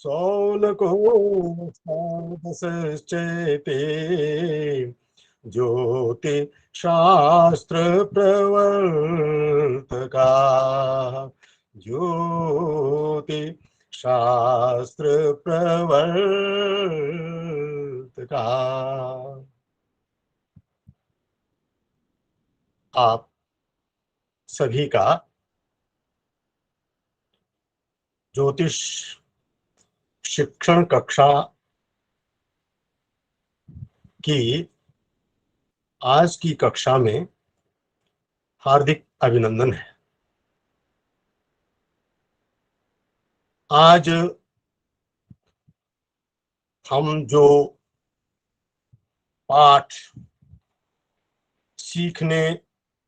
सौनको सचेते ज्योति शास्त्र प्रवर्तका, ज्योति शास्त्र प्रवर्तका। आप सभी का ज्योतिष शिक्षण कक्षा की आज की कक्षा में हार्दिक अभिनंदन है। आज हम जो पाठ सीखने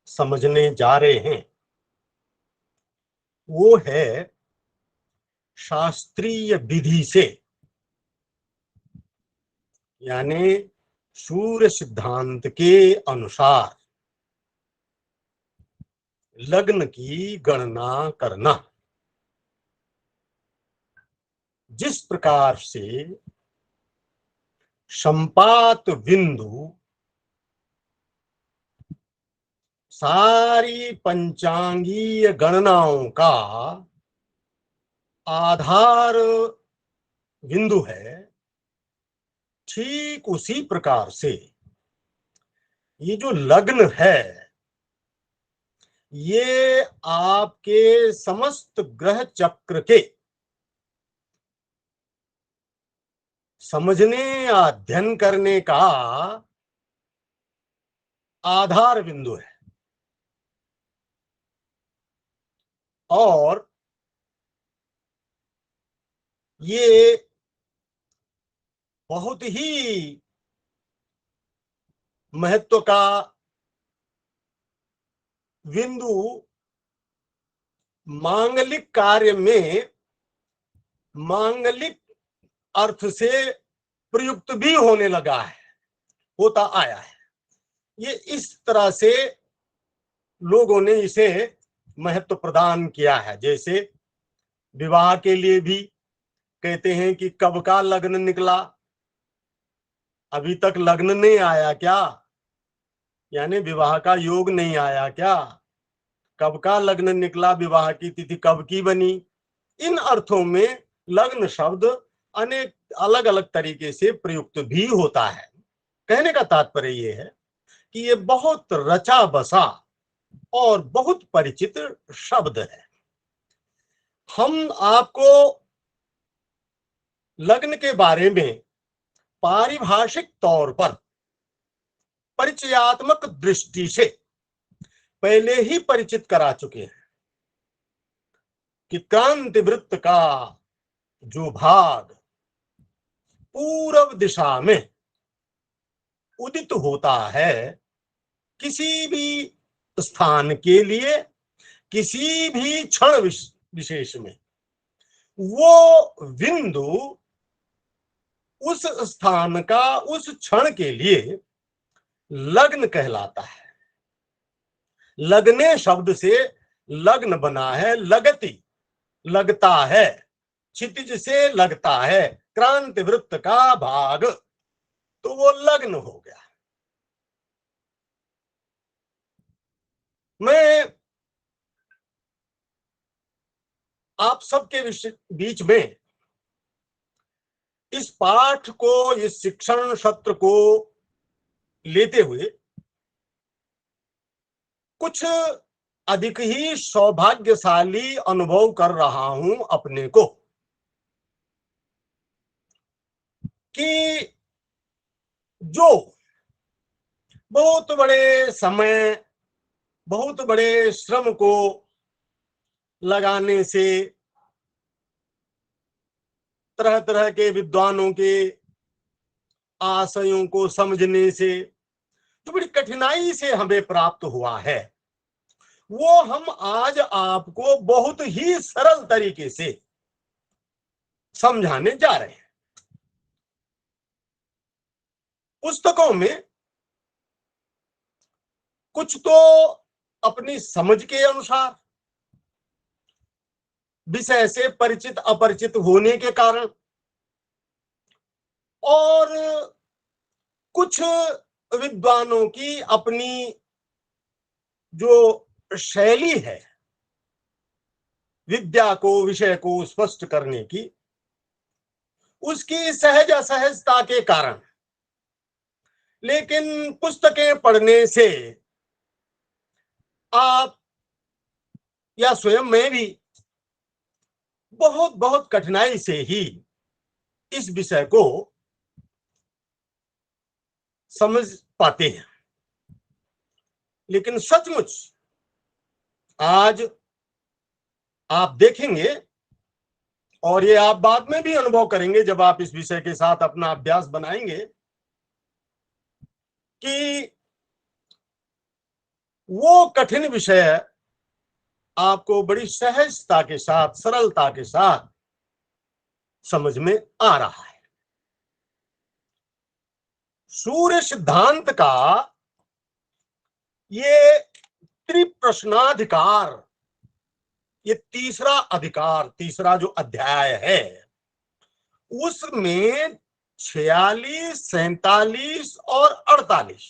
समझने जा रहे हैं वो है शास्त्रीय विधि से, यानी सूर्य सिद्धांत के अनुसार लग्न की गणना करना। जिस प्रकार से संपात बिंदु सारी पंचांगीय गणनाओं का आधार बिंदु है, ठीक उसी प्रकार से ये जो लग्न है ये आपके समस्त ग्रह चक्र के समझने या अध्ययन करने का आधार बिंदु है। और ये बहुत ही महत्व का बिंदु मांगलिक कार्य में मांगलिक अर्थ से प्रयुक्त भी होने लगा है, होता आया है। ये इस तरह से लोगों ने इसे महत्व प्रदान किया है। जैसे विवाह के लिए भी कहते हैं कि कब का लग्न निकला, अभी तक लग्न नहीं आया क्या, यानी विवाह का योग नहीं आया क्या, कब का लग्न निकला, विवाह की तिथि कब की बनी। इन अर्थों में लग्न शब्द अनेक अलग अलग तरीके से प्रयुक्त भी होता है। कहने का तात्पर्य ये है कि ये बहुत रचा बसा और बहुत परिचित शब्द है। हम आपको लग्न के बारे में पारिभाषिक तौर पर परिचयात्मक दृष्टि से पहले ही परिचित करा चुके हैं कि क्रांति वृत्त का जो भाग पूर्व दिशा में उदित होता है, किसी भी स्थान के लिए किसी भी क्षण विशेष में, वो बिंदु उस स्थान का उस क्षण के लिए लग्न कहलाता है। लगने शब्द से लग्न बना है, लगती लगता है, क्षितिज से लगता है, क्रांति वृत्त का भाग, तो वो लग्न हो गया। मैं आप सबके बीच में इस पाठ को, इस शिक्षण सत्र को लेते हुए कुछ अधिक ही सौभाग्यशाली अनुभव कर रहा हूं अपने को, कि जो बहुत बड़े समय, बहुत बड़े श्रम को लगाने से, तरह तरह के विद्वानों के आशयों को समझने से जो बड़ी कठिनाई से हमें प्राप्त हुआ है, वो हम आज आपको बहुत ही सरल तरीके से समझाने जा रहे हैं। पुस्तकों में कुछ तो अपनी समझ के अनुसार, विषय से परिचित अपरिचित होने के कारण और कुछ विद्वानों की अपनी जो शैली है विद्या को, विषय को स्पष्ट करने की, उसकी सहज असहजता के कारण, लेकिन पुस्तकें पढ़ने से आप या स्वयं मैं भी बहुत बहुत कठिनाई से ही इस विषय को समझ पाते हैं। लेकिन सचमुच आज आप देखेंगे, और ये आप बाद में भी अनुभव करेंगे जब आप इस विषय के साथ अपना अभ्यास बनाएंगे, कि वो कठिन विषय आपको बड़ी सहजता के साथ, सरलता के साथ समझ में आ रहा है। सूर्य सिद्धांत का ये त्रिप्रश्नाधिकार, ये तीसरा अधिकार, तीसरा जो अध्याय है, उसमें 46, 47 और 48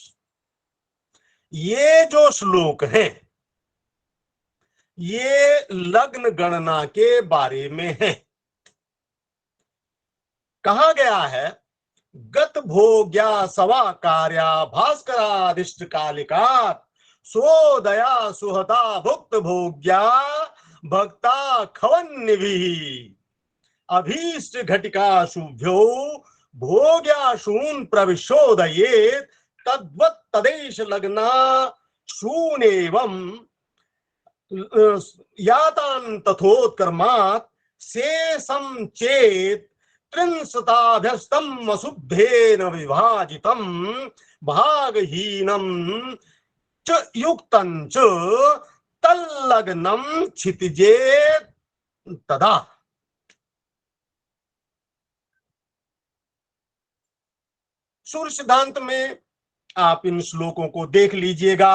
ये जो श्लोक हैं, ये लग्न गणना के बारे में है। कहा गया है, गत भोग्या सवा कार्या भास्करादिष्ट कालिका सोदया सुहता भुक्त भोग्या भक्ता खवन्निभि अभीष्ट घटिका शुभ्यो भोग्याशून प्रविशोदयेत तद्वत् तदेश लग्ना शूनेवं यातान तथोत्कर्मात् शेषं चेत त्रिंशताभ्यस्तम अशुद्धेन विभाजितम भागहीनम च युक्तं च तल्लग्नं क्षितिजे तदा। सूर्य सिद्धांत में आप इन श्लोकों को देख लीजिएगा,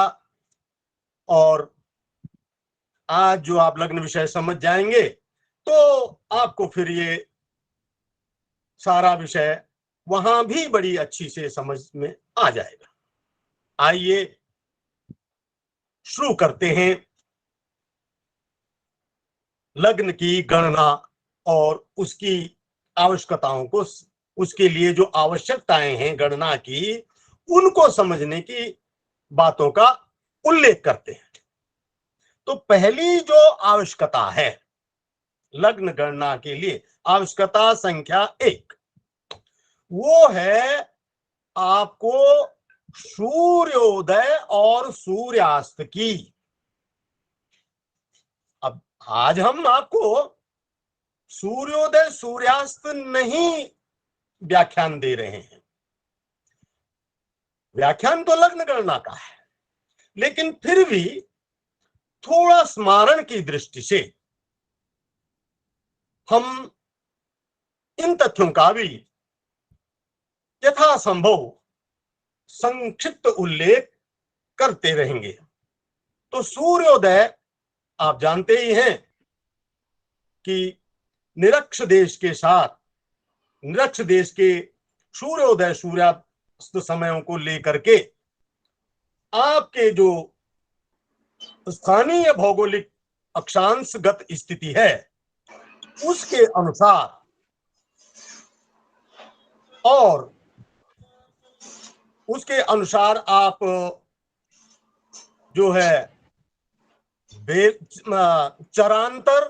और आज जो आप लग्न विषय समझ जाएंगे तो आपको फिर ये सारा विषय वहां भी बड़ी अच्छी से समझ में आ जाएगा। आइए शुरू करते हैं लग्न की गणना और उसकी आवश्यकताओं को, उसके लिए जो आवश्यकताएं हैं गणना की, उनको समझने की बातों का उल्लेख करते हैं। तो पहली जो आवश्यकता है लग्न गणना के लिए, आवश्यकता संख्या 1, वो है आपको सूर्योदय और सूर्यास्त की। अब आज हम आपको सूर्योदय सूर्यास्त नहीं व्याख्यान दे रहे हैं, व्याख्यान तो लग्न गणना का है, लेकिन फिर भी थोड़ा स्मरण की दृष्टि से हम इन तथ्यों का भी यथासंभव संक्षिप्त उल्लेख करते रहेंगे। तो सूर्योदय आप जानते ही हैं कि निरक्ष देश के साथ, निरक्ष देश के सूर्योदय सूर्यास्त समयों को लेकर के आपके जो स्थानीय भौगोलिक अक्षांशगत स्थिति है उसके अनुसार और उसके अनुसार आप जो है चरांतर,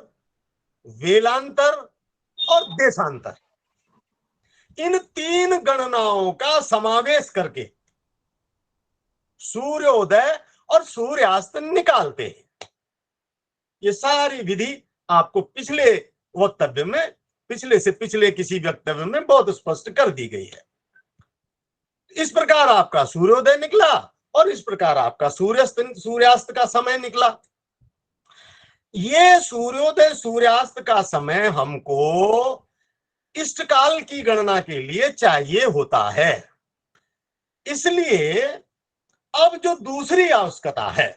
वेलांतर और देशांतर, इन 3 गणनाओं का समावेश करके सूर्योदय और सूर्यास्त निकालते हैं। ये सारी विधि आपको पिछले वक्तव्य में, पिछले से पिछले किसी वक्तव्य में बहुत स्पष्ट कर दी गई है। इस प्रकार आपका सूर्योदय निकला और इस प्रकार आपका सूर्यास्त का समय निकला। ये सूर्योदय सूर्यास्त का समय हमको इष्टकाल की गणना के लिए चाहिए होता है। इसलिए अब जो दूसरी आवश्यकता है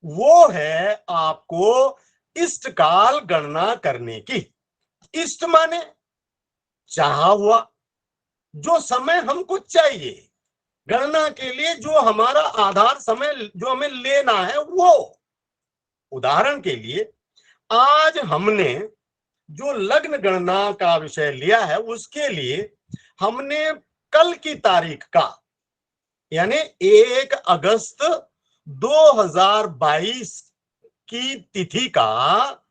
वो है आपको इष्टकाल गणना करने की। इष्ट माने चाहा हुआ जो समय हमको चाहिए गणना के लिए, जो हमारा आधार समय जो हमें लेना है, वो उदाहरण के लिए आज हमने जो लग्न गणना का विषय लिया है, उसके लिए हमने कल की तारीख का यानी 1 अगस्त 2022 की तिथि का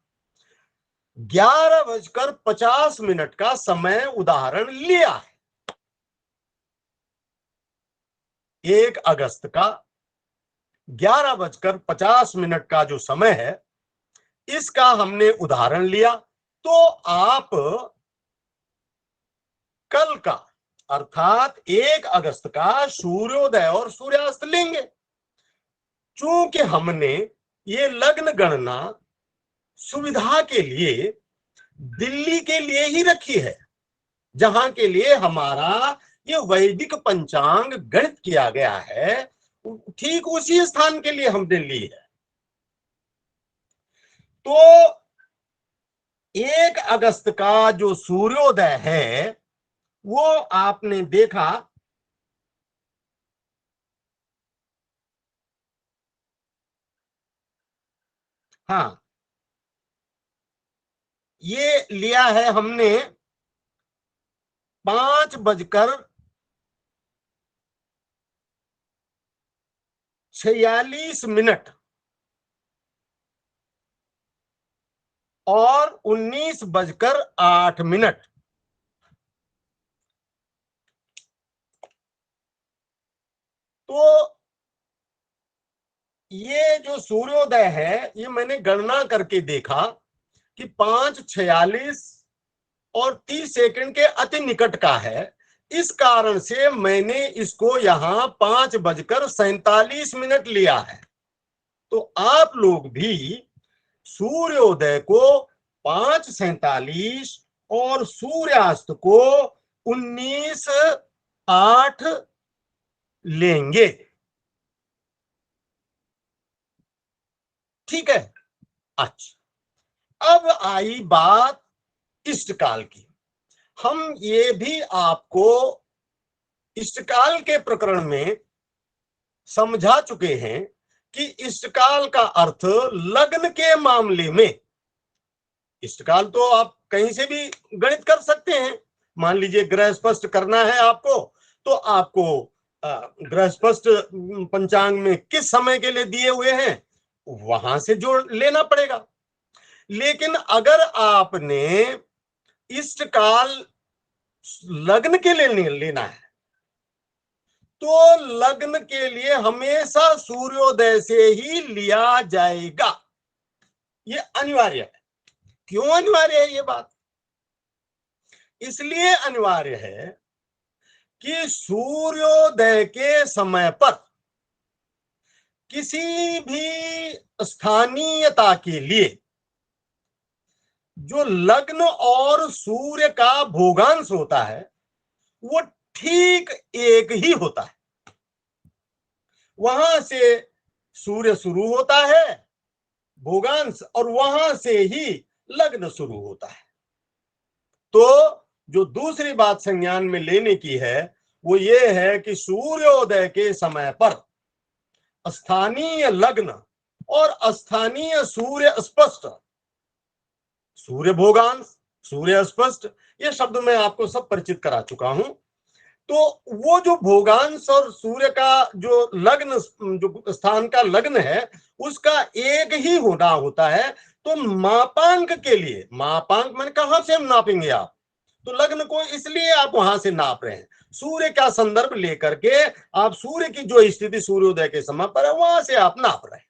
11:50 का समय उदाहरण लिया है। 1 अगस्त का 11:50 का जो समय है, इसका हमने उदाहरण लिया। तो आप कल का अर्थात 1 अगस्त का सूर्योदय और सूर्यास्त लेंगे। चूंकि हमने ये लग्न गणना सुविधा के लिए दिल्ली के लिए ही रखी है, जहां के लिए हमारा ये वैदिक पंचांग गणित किया गया है, ठीक उसी स्थान के लिए हमने ली है। तो 1 अगस्त का जो सूर्योदय है वो आपने देखा, हाँ, ये लिया है हमने 5:46 और 19:08। तो ये जो सूर्योदय है, ये मैंने गणना करके देखा कि 5:46 और 30 सेकंड के अति निकट का है। इस कारण से मैंने इसको यहां 5:47 लिया है। तो आप लोग भी सूर्योदय को 5:47 और सूर्यास्त को 19:08 लेंगे। ठीक है। अच्छा, अब आई बात इष्टकाल की। हम ये भी आपको इष्टकाल के प्रकरण में समझा चुके हैं कि इष्टकाल का अर्थ लग्न के मामले में, इष्टकाल तो आप कहीं से भी गणित कर सकते हैं। मान लीजिए ग्रह स्पष्ट करना है आपको, तो आपको ग्रह स्पष्ट पंचांग में किस समय के लिए दिए हुए हैं, वहां से जोड़ लेना पड़ेगा। लेकिन अगर आपने इष्टकाल लग्न के लिए लेना है, तो लग्न के लिए हमेशा सूर्योदय से ही लिया जाएगा। ये अनिवार्य है। क्यों अनिवार्य है ये बात? इसलिए अनिवार्य है कि सूर्योदय के समय पर किसी भी स्थानीयता के लिए जो लग्न और सूर्य का भोगांश होता है, वो ठीक एक ही होता है। वहां से सूर्य शुरू होता है भोगांश, और वहां से ही लग्न शुरू होता है। तो जो दूसरी बात संज्ञान में लेने की है, वो ये है कि सूर्योदय के समय पर स्थानीय लग्न और स्थानीय सूर्य स्पष्ट, सूर्य भोगांश, सूर्य स्पष्ट, ये शब्द मैं आपको सब परिचित करा चुका हूं। तो वो जो भोगांश और सूर्य का जो लग्न, जो स्थान का लग्न है, उसका एक ही होना होता है। तो मापांक के लिए, मापांक मैंने कहां से हम नापेंगे आप, तो लग्न को इसलिए आप वहां से नाप रहे हैं, सूर्य का संदर्भ लेकर के आप सूर्य की जो स्थिति सूर्योदय के समय पर है, वहां से आप नाप रहे हैं।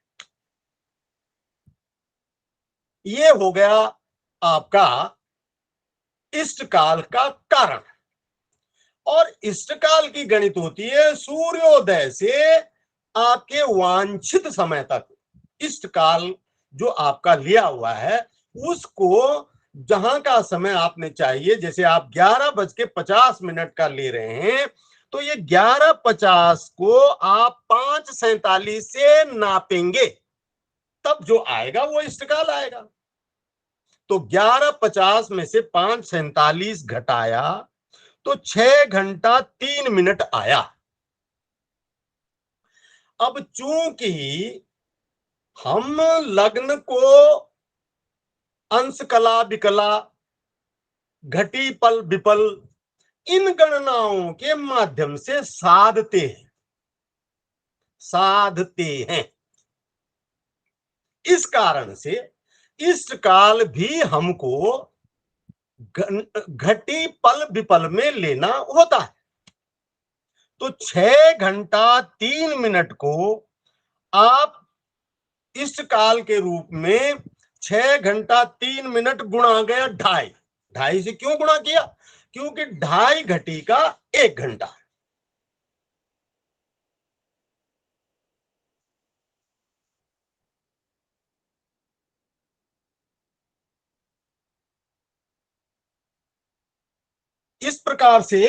ये हो गया आपका इष्टकाल का कारण। और इष्टकाल की गणित होती है सूर्योदय से आपके वांछित समय तक। इष्टकाल जो आपका लिया हुआ है, उसको जहां का समय आपने चाहिए, जैसे आप 11:50 का ले रहे हैं, तो ये 11:50 को आप 5:47 से नापेंगे, तब जो आएगा वो इष्टकाल आएगा। तो 11:50 में से 5:47 घटाया तो 6 घंटा 3 मिनट आया। अब चूंकि हम लग्न को अंश कला विकला घटी पल विपल इन गणनाओं के माध्यम से साधते हैं। इस कारण से इष्ट काल भी हमको घटी पल विपल में लेना होता है। तो 6 घंटा 3 मिनट को आप इष्ट काल के रूप में 6 घंटा 3 मिनट गुणा गया 2.5 से क्यों गुणा किया? क्योंकि 2.5 घटी का 1 घंटा। इस प्रकार से,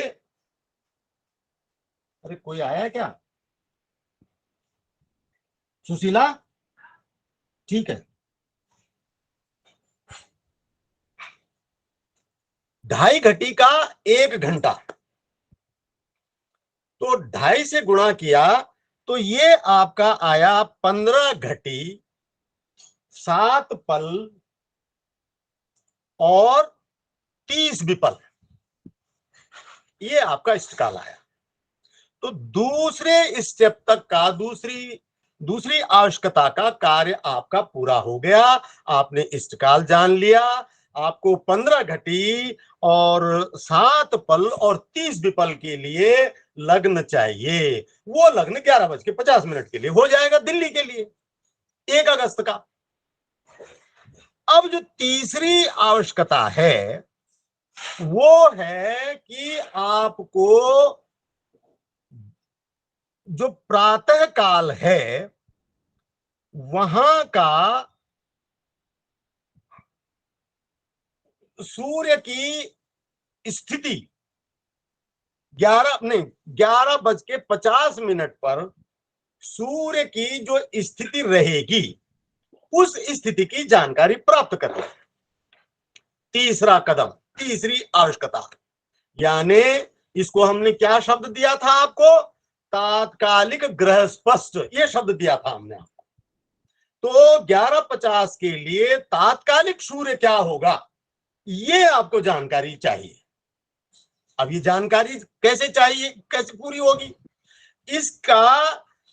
अरे कोई आया है क्या? सुशीला, ठीक है। 2.5 घटी का 1 घंटा, तो 2.5 से गुणा किया तो ये आपका आया 15 घटी 7 पल और 30 विपल। ये आपका इष्टकाल आया। तो दूसरे स्टेप तक का दूसरी आवश्यकता का कार्य आपका पूरा हो गया। आपने इष्टकाल जान लिया। आपको 15 घटी और 7 पल और 30 विपल के लिए लग्न चाहिए। वो लग्न 11:50 के लिए हो जाएगा दिल्ली के लिए 1 अगस्त का। अब जो तीसरी आवश्यकता है वो है कि आपको जो प्रातः काल है वहां का सूर्य की स्थिति 11:50 पर सूर्य की जो स्थिति रहेगी उस स्थिति की जानकारी प्राप्त करना। तीसरा कदम, तीसरी आवश्यकता, यानी इसको हमने क्या शब्द दिया था आपको? तात्कालिक ग्रह स्पष्ट, ये शब्द दिया था हमने आपको। तो 11:50 के लिए तात्कालिक सूर्य क्या होगा ये आपको जानकारी चाहिए। अब ये जानकारी कैसे चाहिए, कैसे पूरी होगी? इसका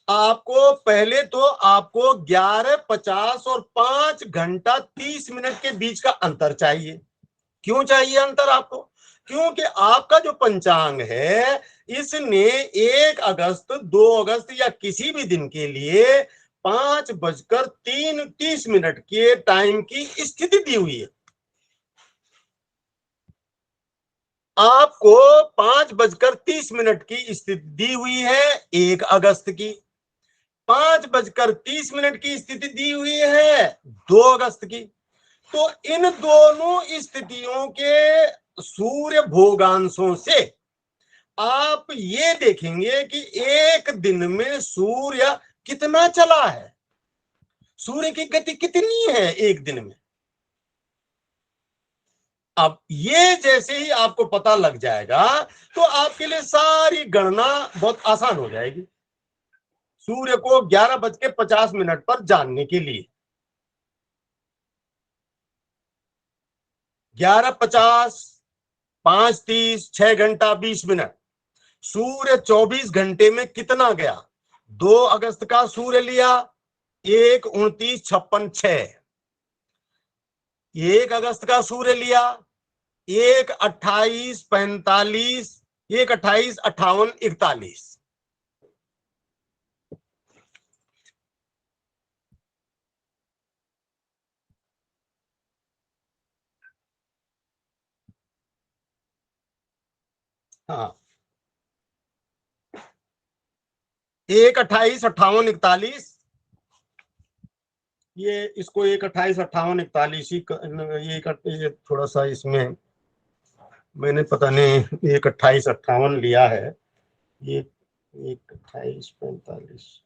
आपको पहले तो आपको 11:50 और 5 घंटा 30 मिनट के बीच का अंतर चाहिए। क्यों चाहिए अंतर आपको? क्योंकि आपका जो पंचांग है इसने 1 अगस्त 2 अगस्त या किसी भी दिन के लिए 5:30 के टाइम की स्थिति दी हुई है। आपको 5:30 की स्थिति दी हुई है 1 अगस्त की, 5:30 की स्थिति दी हुई है 2 अगस्त की। तो इन दोनों स्थितियों के सूर्य भोगांशों से आप ये देखेंगे कि एक दिन में सूर्य कितना चला है, सूर्य की गति कितनी है एक दिन में। अब ये जैसे ही आपको पता लग जाएगा तो आपके लिए सारी गणना बहुत आसान हो जाएगी सूर्य को 11:50 पर जानने के लिए। 11:50, 5:30, 6 घंटा 20 मिनट। सूर्य 24 घंटे में कितना गया? 2 अगस्त का सूर्य लिया 1:29:56, 1 अगस्त का सूर्य लिया 1:28:45, 1:28:58:41। हाँ, 1:28:58:41। ये इसको 1:28:58:41 ही ये थोड़ा सा इसमें मैंने पता नहीं 1:28:58 लिया है। ये 1:28:45।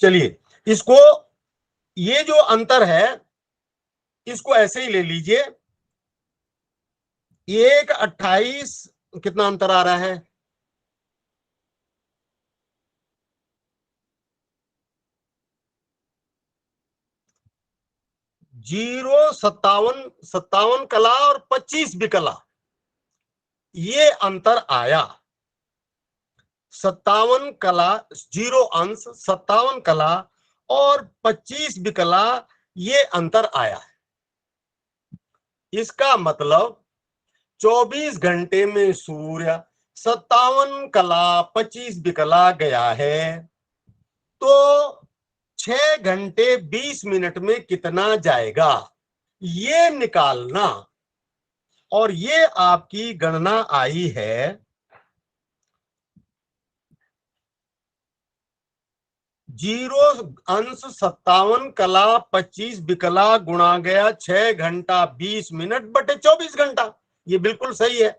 चलिए इसको ये जो अंतर है इसको ऐसे ही ले लीजिए, 1/28 कितना अंतर आ रहा है, 57 कला और 25 विकला, ये अंतर आया। 57 कला 0 अंश, 57 कला और 25 विकला, ये अंतर आया। इसका मतलब 24 घंटे में सूर्य 57 कला 25 विकला गया है, तो 6 घंटे 20 मिनट में कितना जाएगा, ये निकालना। और ये आपकी गणना आई है 0 अंश 57 कला 25 विकला गुणा गया 6 घंटा 20 मिनट बटे 24 घंटा, ये बिल्कुल सही है।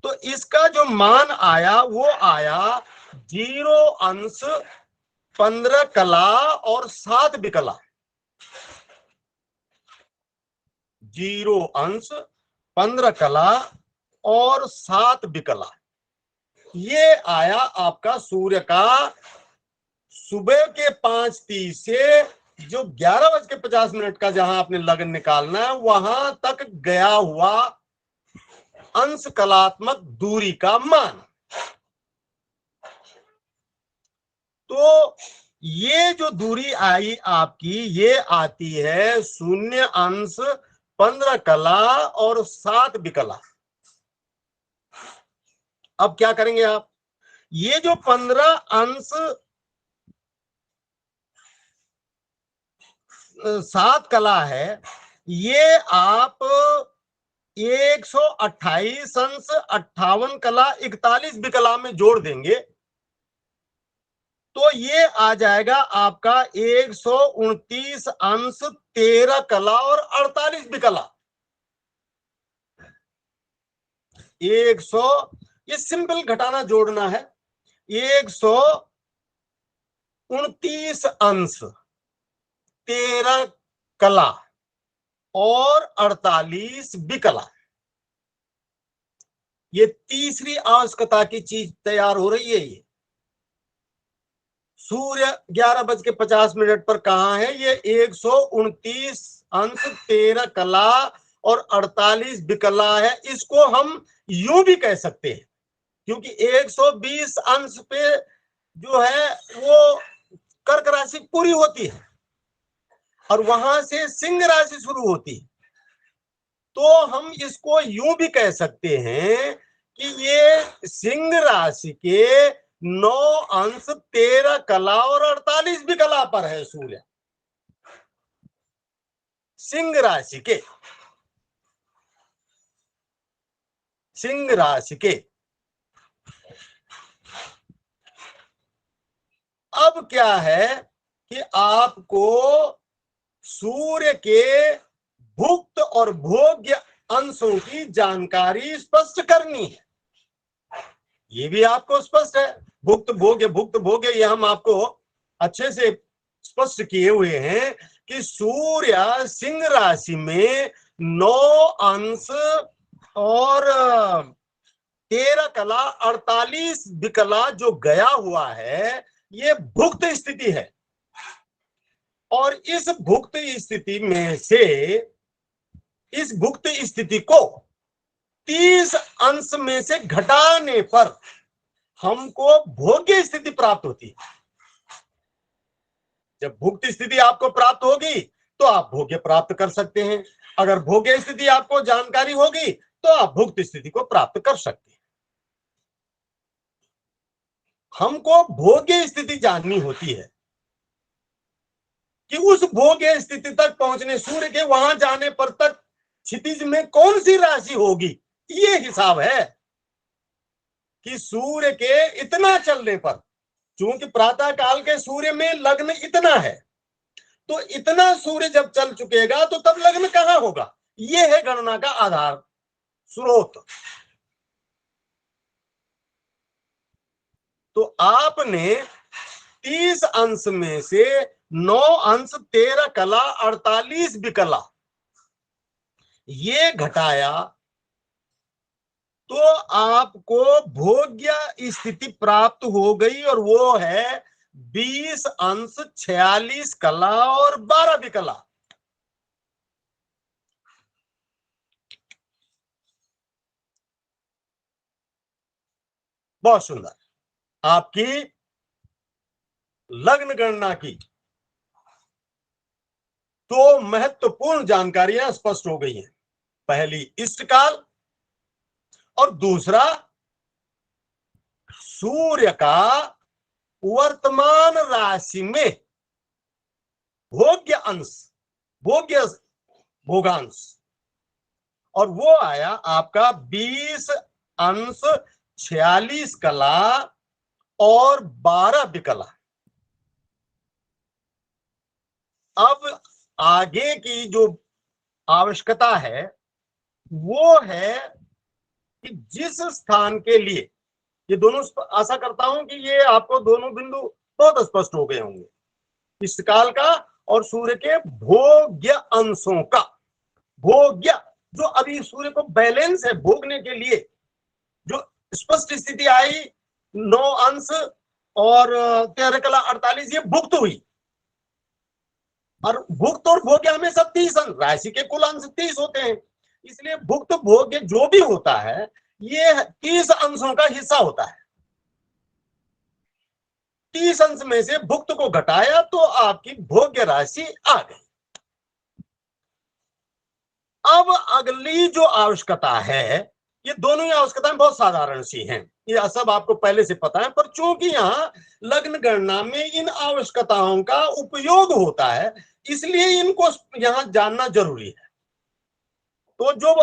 तो इसका जो मान आया वो आया 0 अंश 15 कला और 7 विकला, 0 अंश 15 कला और 7 विकला, ये आया आपका सूर्य का सुबह के 5:30 से जो 11:50 का जहां आपने लगन निकालना है वहां तक गया हुआ अंश कलात्मक दूरी का मान। तो ये जो दूरी आई आपकी, ये आती है 0 अंश 15 कला और 7 विकला। अब क्या करेंगे आप, ये जो 15 अंश 7 कला है, ये आप 128 अंश 58 कला 41 विकला में जोड़ देंगे तो ये आ जाएगा आपका 129 अंश 13 कला और 48 विकला। 100, ये सिंपल घटाना जोड़ना है, 129 अंश 13 कला और 48 विकला, ये तीसरी आवश्यकता की चीज तैयार हो रही है। ये सूर्य 11:50 पर कहां है, ये 129 अंश 13 कला और 48 विकला है। इसको हम यूं भी कह सकते हैं क्योंकि 120 अंश पे जो है वो कर्क राशि पूरी होती है और वहां से सिंह राशि शुरू होती है, तो हम इसको यूं भी कह सकते हैं कि ये सिंह राशि के 9 अंश 13 कला और 48 विकला पर है सूर्य, सिंह राशि के, सिंह राशि के। अब क्या है कि आपको सूर्य के भुक्त और भोग्य अंशों की जानकारी स्पष्ट करनी है। ये भी आपको स्पष्ट है, भुक्त भोग्य ये हम आपको अच्छे से स्पष्ट किए हुए हैं कि सूर्य सिंह राशि में 9 अंश और 13 कला 48 विकला जो गया हुआ है, ये भुक्त स्थिति है। और इस भुक्त स्थिति में से इस भुक्त स्थिति को 30 अंश में से घटाने पर हमको भोग्य स्थिति प्राप्त होती है। जब भुक्त स्थिति आपको प्राप्त होगी तो आप भोग्य प्राप्त कर सकते हैं, अगर भोग्य स्थिति आपको जानकारी होगी तो आप भुक्त स्थिति को प्राप्त कर सकते हैं। हमको भोग्य स्थिति जाननी होती है कि उस भोग्य स्थिति तक पहुंचने, सूर्य के वहां जाने पर तक क्षितिज में कौन सी राशि होगी, ये हिसाब है कि सूर्य के इतना चलने पर, चूंकि प्रातः काल के सूर्य में लग्न इतना है, तो इतना सूर्य जब चल चुकेगा तो तब लग्न कहां होगा, ये है गणना का आधार स्रोत। तो आपने 30 अंश में से 9 अंश 13 कला 48 विकला ये घटाया तो आपको भोग्य स्थिति प्राप्त हो गई, और वो है 20 अंश 46 कला और 12 विकला। बहुत सुंदर। आपकी लग्न गणना की तो महत्वपूर्ण जानकारियां स्पष्ट हो गई हैं। पहली इष्टकाल, और दूसरा सूर्य का वर्तमान राशि में भोग्य अंश, भोग्य भोगांश, और वो आया आपका 20 अंश 46 कला और 12 विकला। अब आगे की जो आवश्यकता है वो है कि जिस स्थान के लिए ये दोनों, आशा करता हूं कि ये आपको दोनों बिंदु बहुत स्पष्ट हो गए होंगे, इस काल का और सूर्य के भोग्य अंशों का। भोग्य जो अभी सूर्य को बैलेंस है भोगने के लिए, जो स्पष्ट स्थिति आई 9 अंश और 13 कला 48 ये भुक्त हुई, और भुक्त और भोग्य हमेशा 30 अंश, राशि के कुल अंश 30 होते हैं, इसलिए भुक्त भोग्य जो भी होता है ये 30 अंशों का हिस्सा होता है। 30 अंश में से भुक्त को घटाया तो आपकी भोग्य राशि आ गई। अब अगली जो आवश्यकता है, ये दोनों ही आवश्यकताएं बहुत साधारण सी हैं, ये सब आपको पहले से पता है, पर चूंकि यहां लग्न गणना में इन आवश्यकताओं का उपयोग होता है इसलिए इनको यहां जानना जरूरी है। तो जो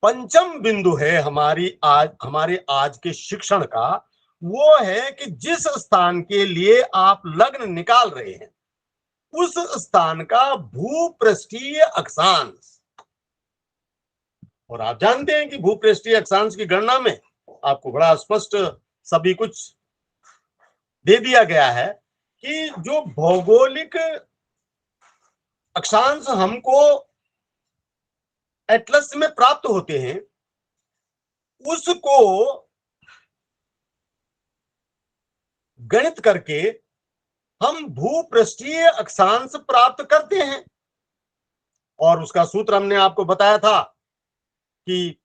पंचम बिंदु है हमारे आज के शिक्षण का, वो है कि जिस स्थान के लिए आप लग्न निकाल रहे हैं उस स्थान का भूपृष्ठीय अक्षांश। और आप जानते हैं कि भूपृष्ठीय अक्षांश की गणना में आपको बड़ा स्पष्ट सभी कुछ दे दिया गया है कि जो भौगोलिक अक्षांश हमको एटलस में प्राप्त होते हैं उसको गणित करके हम भूपृष्ठीय अक्षांश प्राप्त करते हैं। और उसका सूत्र हमने आपको बताया था कि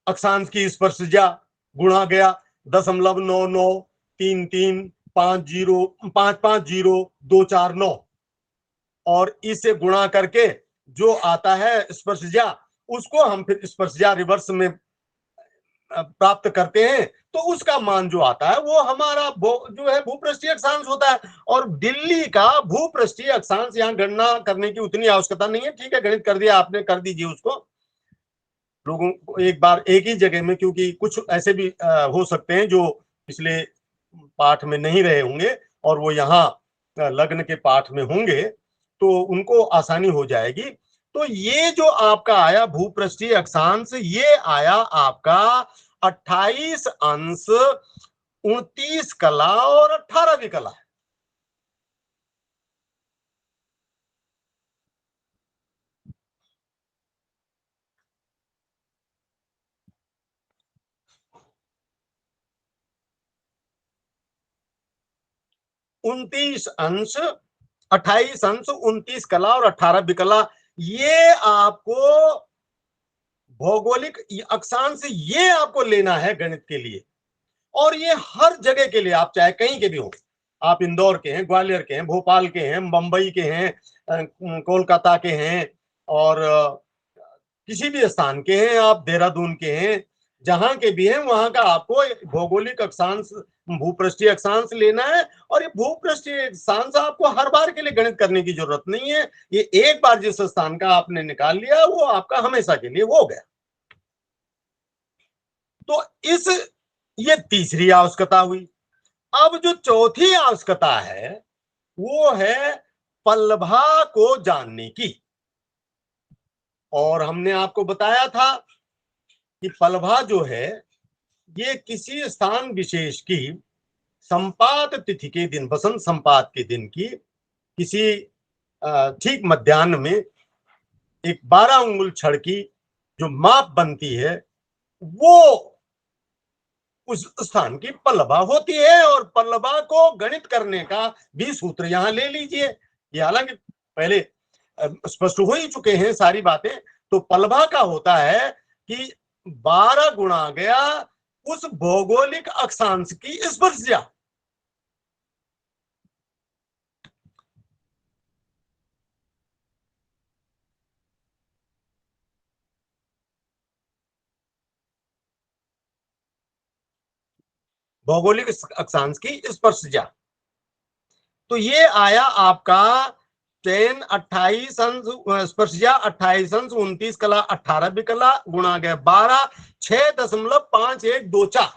अक्षांश की स्पर्शजा गुणा गया 0.993350 और इसे गुणा करके जो आता है स्पर्शजा उसको हम फिर स्पर्शजा रिवर्स में प्राप्त करते हैं, तो उसका मान जो आता है वो हमारा जो है भूपृष्ठीय अक्षांश होता है। और दिल्ली का भूपृष्ठीय अक्षांश यहाँ गणना करने की उतनी आवश्यकता नहीं है, ठीक है, गणित कर दिया आपने, कर दीजिए उसको लोगों को एक बार एक ही जगह में, क्योंकि कुछ ऐसे भी हो सकते हैं जो पिछले पाठ में नहीं रहे होंगे और वो यहाँ लग्न के पाठ में होंगे तो उनको आसानी हो जाएगी। तो ये जो आपका आया भूपृष्ठीय अक्षांश, ये आया आपका 28 अंश 29 कला और 18 विकला। उनतीस अंश 28 अंश 29 कला और 18 विकला, ये आपको भौगोलिक अक्षांश ये आपको लेना है गणित के लिए। और ये हर जगह के लिए, आप चाहे कहीं के भी हो, आप इंदौर के हैं, ग्वालियर के हैं, भोपाल के हैं, मुंबई के हैं, कोलकाता के हैं, और किसी भी स्थान के हैं, आप देहरादून के हैं, जहां के भी हैं वहां का आपको भौगोलिक अक्षांश भूपृष्ठीय अक्षांश लेना है। और ये भूपृष्ठीय अक्षांश आपको हर बार के लिए गणित करने की जरूरत नहीं है, ये एक बार जिस स्थान का आपने निकाल लिया वो आपका हमेशा के लिए हो गया। तो ये तीसरी आवश्यकता हुई। अब जो चौथी आवश्यकता है वो है पल्लभा को जानने की। और हमने आपको बताया था कि पल्लभा जो है ये किसी स्थान विशेष की संपात तिथि के दिन, बसंत संपात के दिन की किसी ठीक मध्याह्न में एक 12 अंगुल छड़ की जो माप बनती है वो उस स्थान की पल्लवा होती है। और पल्लवा को गणित करने का भी सूत्र यहां ले लीजिए। ये हालांकि पहले स्पष्ट हो ही चुके हैं सारी बातें। तो पल्लवा का होता है कि 12 गुणा गया उस भौगोलिक अक्षांश की स्पर्शजा। भौगोलिक अक्षांश की स्पर्शजा। तो ये आया आपका 10 28 अंश स्पर्शजा 28 अंश 29 कला 18 विकला गुणा गया 12 6.5124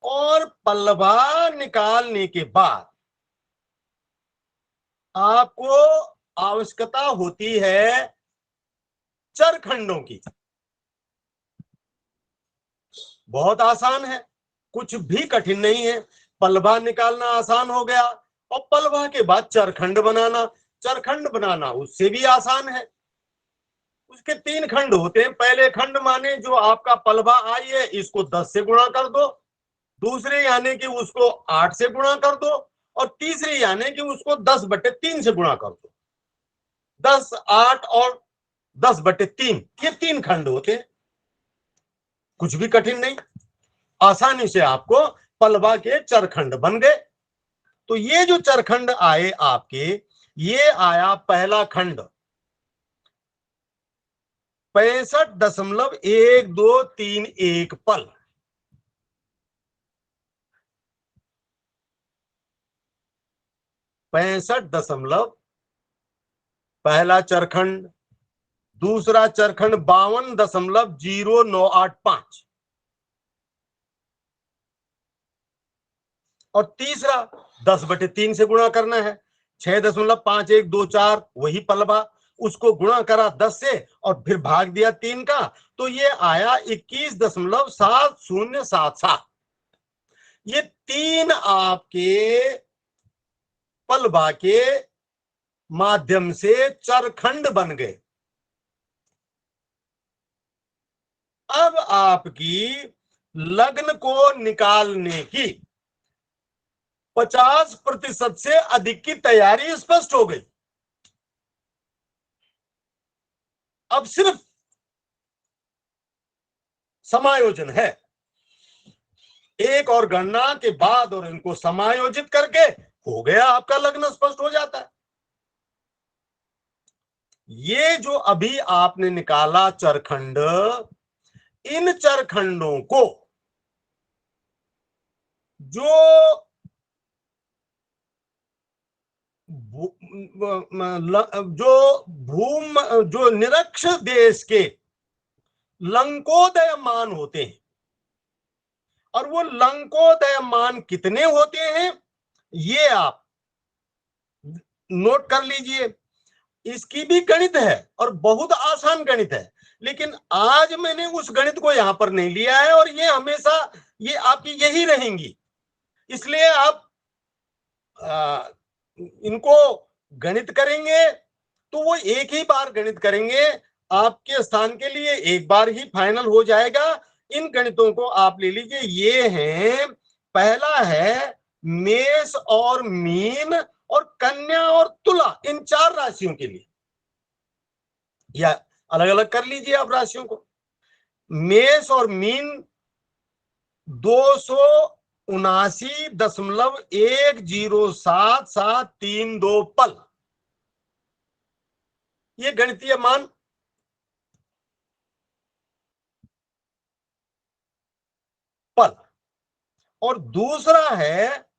और पल्लवा निकालने के बाद आपको आवश्यकता होती है चरखंडों की। बहुत आसान है, कुछ भी कठिन नहीं है। पल्लवा निकालना आसान हो गया और पल्लवा के बाद चरखंड बनाना, चरखंड बनाना उससे भी आसान है। उसके 3 खंड होते हैं। पहले खंड माने जो आपका पल्लवा आई है इसको 10 से गुणा कर दो, दूसरे यानी कि उसको 8 से गुणा कर दो और तीसरे यानी कि उसको 10/3 से गुणा कर दो। 10 8 और 10/3 ये 3 खंड होते हैं। कुछ भी कठिन नहीं, आसानी से आपको पल्लवा के चरखंड बन गए। तो ये जो चरखंड आए आपके, ये आया पहला खंड 65.1231 पल। 65 पहला चरखंड, दूसरा चरखंड 52.0985 और तीसरा 10/3 से गुणा करना है। 6.5124 वही पल्लवा, उसको गुणा करा 10 से और फिर भाग दिया 3 का, तो ये आया 21.7077। ये 3 आपके पल्लवा के माध्यम से चरखंड बन गए। अब आपकी लग्न को निकालने की 50% से अधिक की तैयारी स्पष्ट हो गई। अब सिर्फ समायोजन है, एक और गणना के बाद और इनको समायोजित करके हो गया आपका लग्न स्पष्ट हो जाता है। ये जो अभी आपने निकाला चरखंड, इन चरखंडों को जो जो निरक्ष देश के लंकोदयमान होते हैं, और वो लंकोदयमान कितने होते हैं ये आप नोट कर लीजिए। इसकी भी गणित है और बहुत आसान गणित है, लेकिन आज मैंने उस गणित को यहां पर नहीं लिया है और ये हमेशा ये आपकी यही रहेंगी। इसलिए आप इनको गणित करेंगे तो वो एक ही बार गणित करेंगे, आपके स्थान के लिए एक बार ही फाइनल हो जाएगा। इन गणितों को आप ले लीजिए। ये हैं, पहला है मेष और मीन और कन्या और तुला, इन 4 राशियों के लिए, या अलग अलग कर लीजिए आप राशियों को। मेष और मीन 279.107732 पल, ये गणितीय मान। पल। और दूसरा है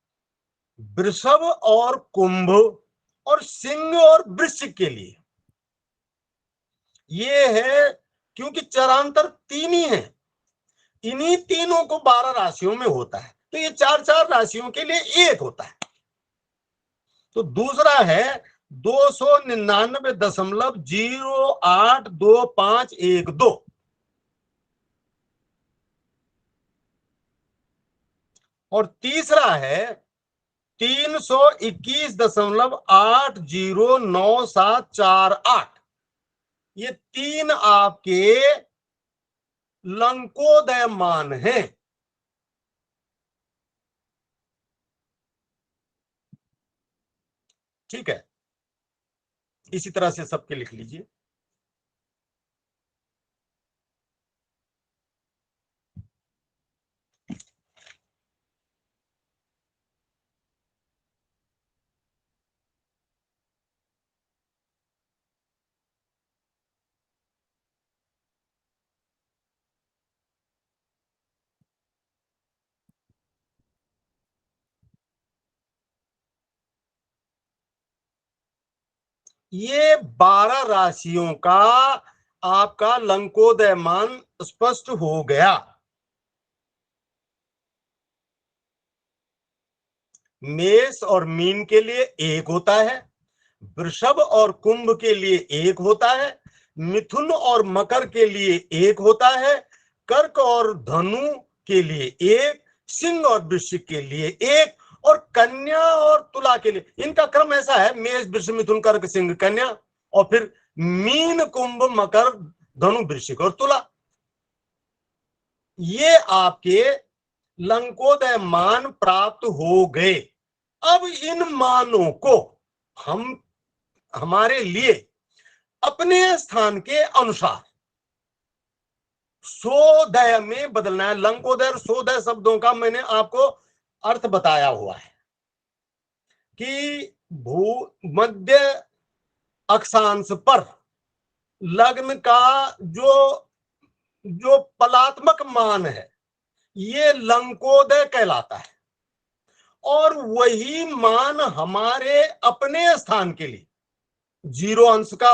वृषभ और कुंभ और सिंह और वृश्चिक के लिए। ये है क्योंकि चरांतर 3 ही है, इन्हीं तीनों को 12 राशियों में होता है, तो ये 4 राशियों के लिए एक होता है। तो दूसरा है 299.0822512। और तीसरा है 321.809748। ये तीन आपके लंकोदय मान हैं। ठीक है, इसी तरह से सबके लिख लीजिए। ये 12 राशियों का आपका लंकोदय मान स्पष्ट हो गया। मेष और मीन के लिए एक होता है, वृषभ और कुंभ के लिए एक होता है, मिथुन और मकर के लिए एक होता है, कर्क और धनु के लिए एक, सिंह और वृश्चिक के लिए एक, और कन्या और तुला के लिए। इनका क्रम ऐसा है, मेष वृषभ मिथुन कर्क सिंह कन्या, और फिर मीन कुंभ मकर धनु वृश्चिक और तुला। ये आपके लंकोदय मान प्राप्त हो गए। अब इन मानों को हम हमारे लिए अपने स्थान के अनुसार सोदय में बदलना है। लंकोदय और सोदय शब्दों का मैंने आपको अर्थ बताया हुआ है कि भूमध्य अक्षांश पर लग्न का जो जो पलात्मक मान है, ये लंकोदय कहलाता है। और वही मान हमारे अपने स्थान के लिए 0 अंश का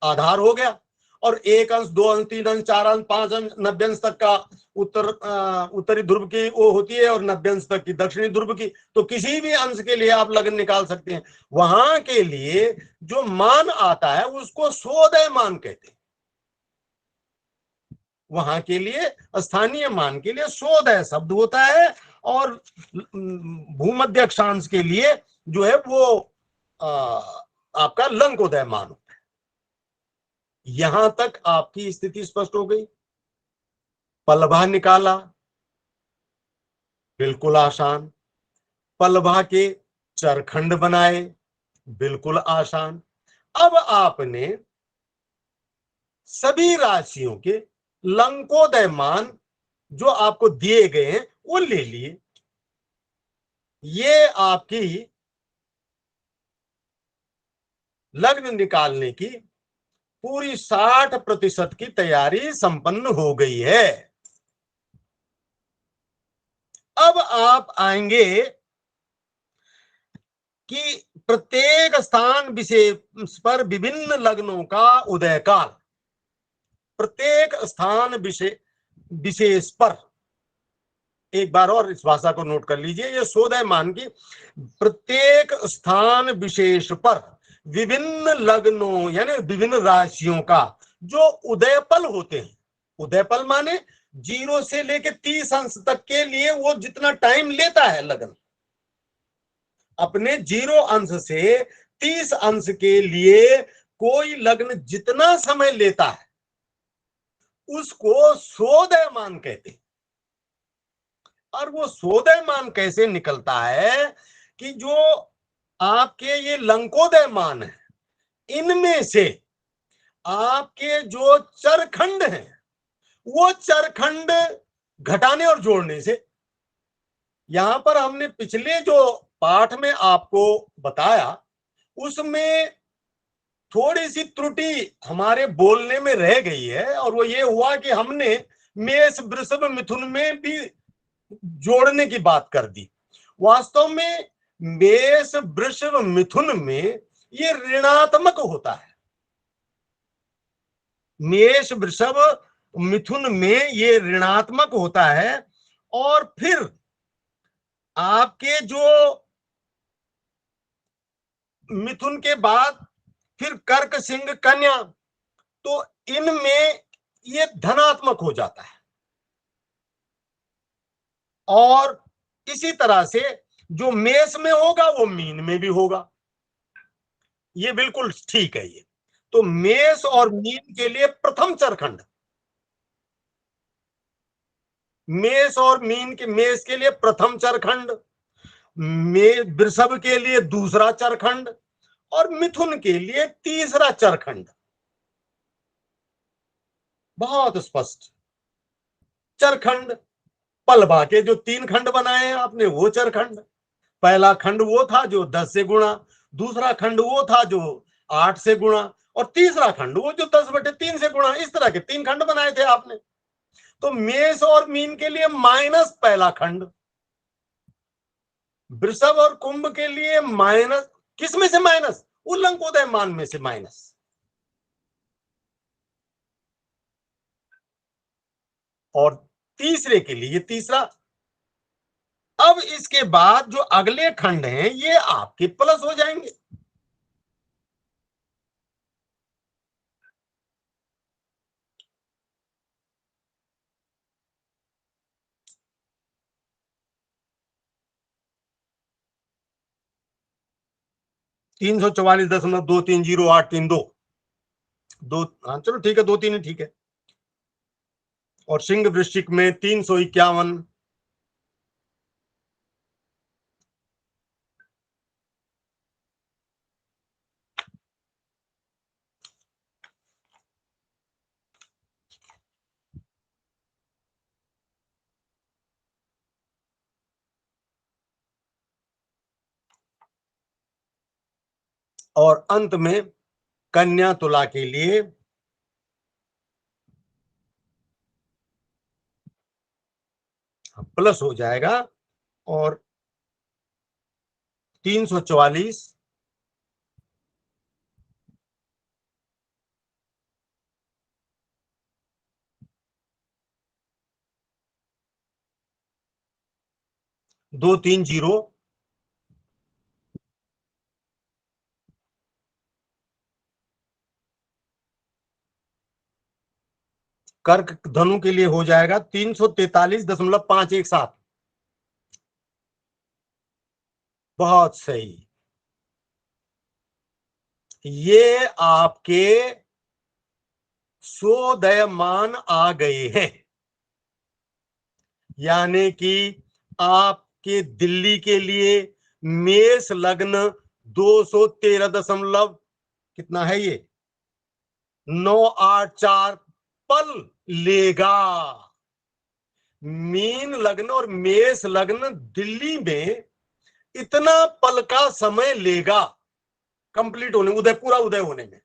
आधार हो गया, और 1 अंश 2 अंश 3 अंश 4 अंश 5 अंश 90 अंश तक का उत्तरी ध्रुव की वो होती है, और 90 अंश तक की दक्षिणी ध्रुव की। तो किसी भी अंश के लिए आप लग्न निकाल सकते हैं। वहां के लिए जो मान आता है उसको सोदय मान कहते हैं। वहां के लिए स्थानीय मान के लिए सोदय शब्द होता है, और भूमध्य अक्षांश के लिए जो है वो आपका लंकोदय मान होता है। यहां तक आपकी स्थिति स्पष्ट हो गई। पलभा निकाला, बिल्कुल आसान। पलभा के चरखंड बनाए, बिल्कुल आसान। अब आपने सभी राशियों के लंकोदय मान जो आपको दिए गए हैं वो ले लिए। ये आपकी लग्न निकालने की पूरी 60% की तैयारी संपन्न हो गई है। अब आप आएंगे कि प्रत्येक स्थान विशेष पर विभिन्न लग्नों का उदय काल, प्रत्येक स्थान विशेष पर, एक बार और इस भाषा को नोट कर लीजिए, ये सोदय मान की प्रत्येक स्थान विशेष पर विभिन्न लग्नों यानी विभिन्न राशियों का जो उदयपल होते हैं। उदयपल माने 0 से लेके 30 अंश तक के लिए वो जितना टाइम लेता है लग्न, अपने 0 अंश से 30 अंश के लिए कोई लग्न जितना समय लेता है उसको सोदय मान कहते हैं। और वो सोदय मान कैसे निकलता है कि जो आपके ये लंकोदय मान है, इनमें से आपके जो चरखंड हैं वो चरखंड घटाने और जोड़ने से। यहां पर हमने पिछले जो पाठ में आपको बताया उसमें थोड़ी सी त्रुटि हमारे बोलने में रह गई है, और वो ये हुआ कि हमने मेष वृषभ मिथुन में भी जोड़ने की बात कर दी। वास्तव में मेष वृषभ मिथुन में ये ऋणात्मक होता है। मेष वृषभ मिथुन में ये ऋणात्मक होता है, और फिर आपके जो मिथुन के बाद फिर कर्क सिंह कन्या, तो इनमें ये धनात्मक हो जाता है। और इसी तरह से जो मेष में होगा वो मीन में भी होगा। ये बिल्कुल ठीक है। ये तो मेष और मीन के लिए प्रथम चरखंड, मेष और मीन के, मेष के लिए प्रथम चरखंड, वृषभ के लिए दूसरा चरखंड और मिथुन के लिए तीसरा चरखंड। बहुत स्पष्ट। चरखंड, पलवा के जो 3 खंड बनाए हैं आपने वो चरखंड। पहला खंड वो था जो 10 से गुणा, दूसरा खंड वो था जो 8 से गुणा और तीसरा खंड वो जो 10/3 से गुणा। इस तरह के 3 खंड बनाए थे आपने। तो मेष और मीन के लिए माइनस पहला खंड, वृषभ और कुंभ के लिए माइनस, किस में से माइनस? उल्लंक उदयमान में से माइनस। और तीसरे के लिए तीसरा। अब इसके बाद जो अगले खंड हैं ये आपके प्लस हो जाएंगे। तीन 344.2308322। हाँ चलो ठीक है, 2 3 ही ठीक है। और सिंह वृश्चिक में 351। और अंत में कन्या तुला के लिए प्लस हो जाएगा। और 344 230। कर्क धनु के लिए हो जाएगा 343.517। बहुत सही। ये आपके स्वोदयमान आ गए हैं, यानी कि आपके दिल्ली के लिए मेष लग्न 213 दशमलव कितना है ये 984 पल लेगा। मीन लग्न और मेष लग्न दिल्ली में इतना पल का समय लेगा कंप्लीट होने, उदय, पूरा उदय होने में।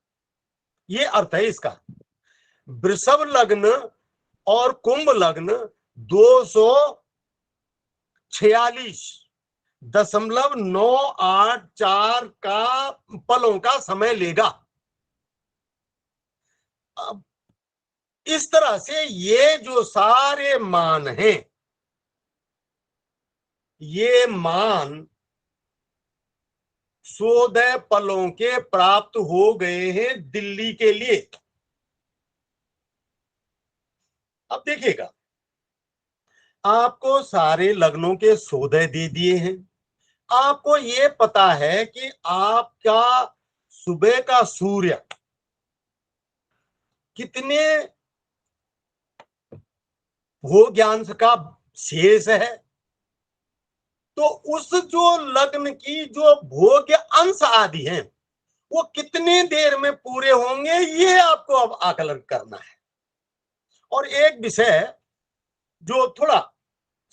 ये अर्थ है इसका। वृषभ लग्न और कुंभ लग्न 246.984 का पलों का समय लेगा। अब इस तरह से ये जो सारे मान हैं, ये मान स्वोदय पलों के प्राप्त हो गए हैं दिल्ली के लिए। अब देखिएगा, आपको सारे लग्नों के स्वोदय दे दिए हैं। आपको ये पता है कि आपका सुबह का सूर्य कितने भोग्यांश का शेष है। तो उस जो लग्न की जो भोग्य अंश आदि हैं वो कितने देर में पूरे होंगे, ये आपको अब आकलन करना है। और एक विषय जो थोड़ा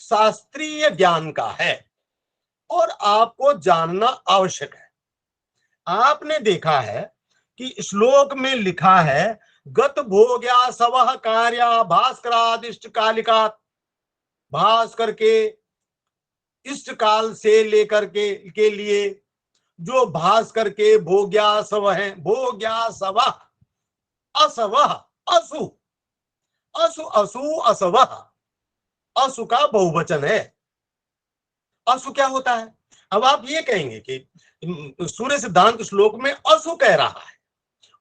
शास्त्रीय ज्ञान का है और आपको जानना आवश्यक है। आपने देखा है कि श्लोक में लिखा है गत भोग्या सवह कार्या भास्करादिष्ट कालिका। भास्कर के इष्ट काल से लेकर के लिए जो भास्कर के भोग्या सव है, भोग्या सव असव असु, असु असु असव, असु का बहुवचन है। असु क्या होता है? अब आप ये कहेंगे कि सूर्य सिद्धांत श्लोक में असु कह रहा है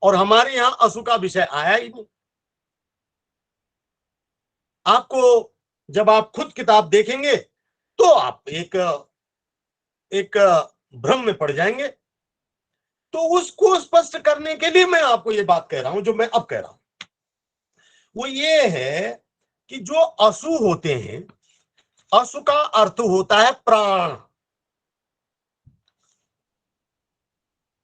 और हमारे यहां असु का विषय आया ही नहीं। आपको जब आप खुद किताब देखेंगे तो आप एक भ्रम में पड़ जाएंगे। तो उसको स्पष्ट करने के लिए मैं आपको ये बात कह रहा हूं, जो मैं अब कह रहा हूं, वो ये है कि जो असु होते हैं, असु का अर्थ होता है प्राण।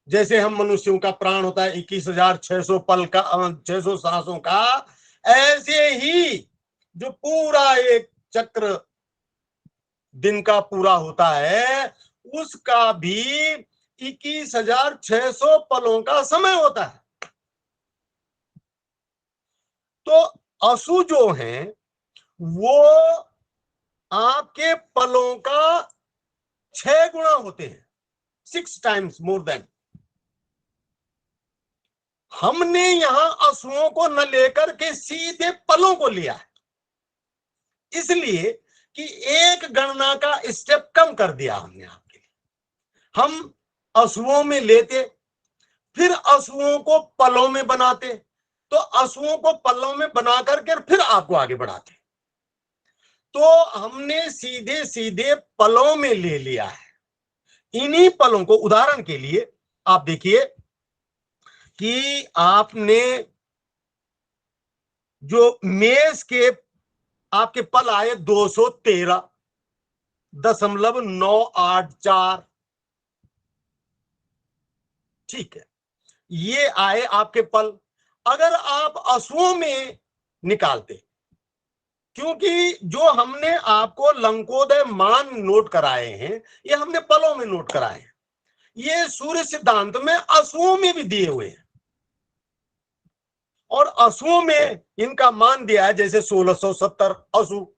जैसे हम मनुष्यों का प्राण होता है 21,600 पल का, 600 सांसों का, ऐसे ही जो पूरा एक चक्र दिन का पूरा होता है, उसका भी 21,600 पलों का समय होता है। तो असु जो हैं वो आपके पलों का 6 गुना होते हैं, 6 टाइम्स मोर देन। हमने यहां असुओं को न लेकर के सीधे पलों को लिया है, इसलिए कि एक गणना का स्टेप कम कर दिया हमने आपके लिए। हम असुओं में लेते, फिर असुओं को पलों में बनाते, तो असुओं को पलों में बना करके फिर आपको आगे बढ़ाते। तो हमने सीधे सीधे पलों में ले लिया है। इन्हीं पलों को, उदाहरण के लिए आप देखिए कि आपने जो मेष के आपके पल आए 213.984, ठीक है, ये आए आपके पल। अगर आप असुओं में निकालते, क्योंकि जो हमने आपको लंकोदय मान नोट कराए हैं, ये हमने पलों में नोट कराए हैं, ये सूर्य सिद्धांत में असुओं में भी दिए हुए हैं। और असुओं में इनका मान दिया है, जैसे 1670 असु,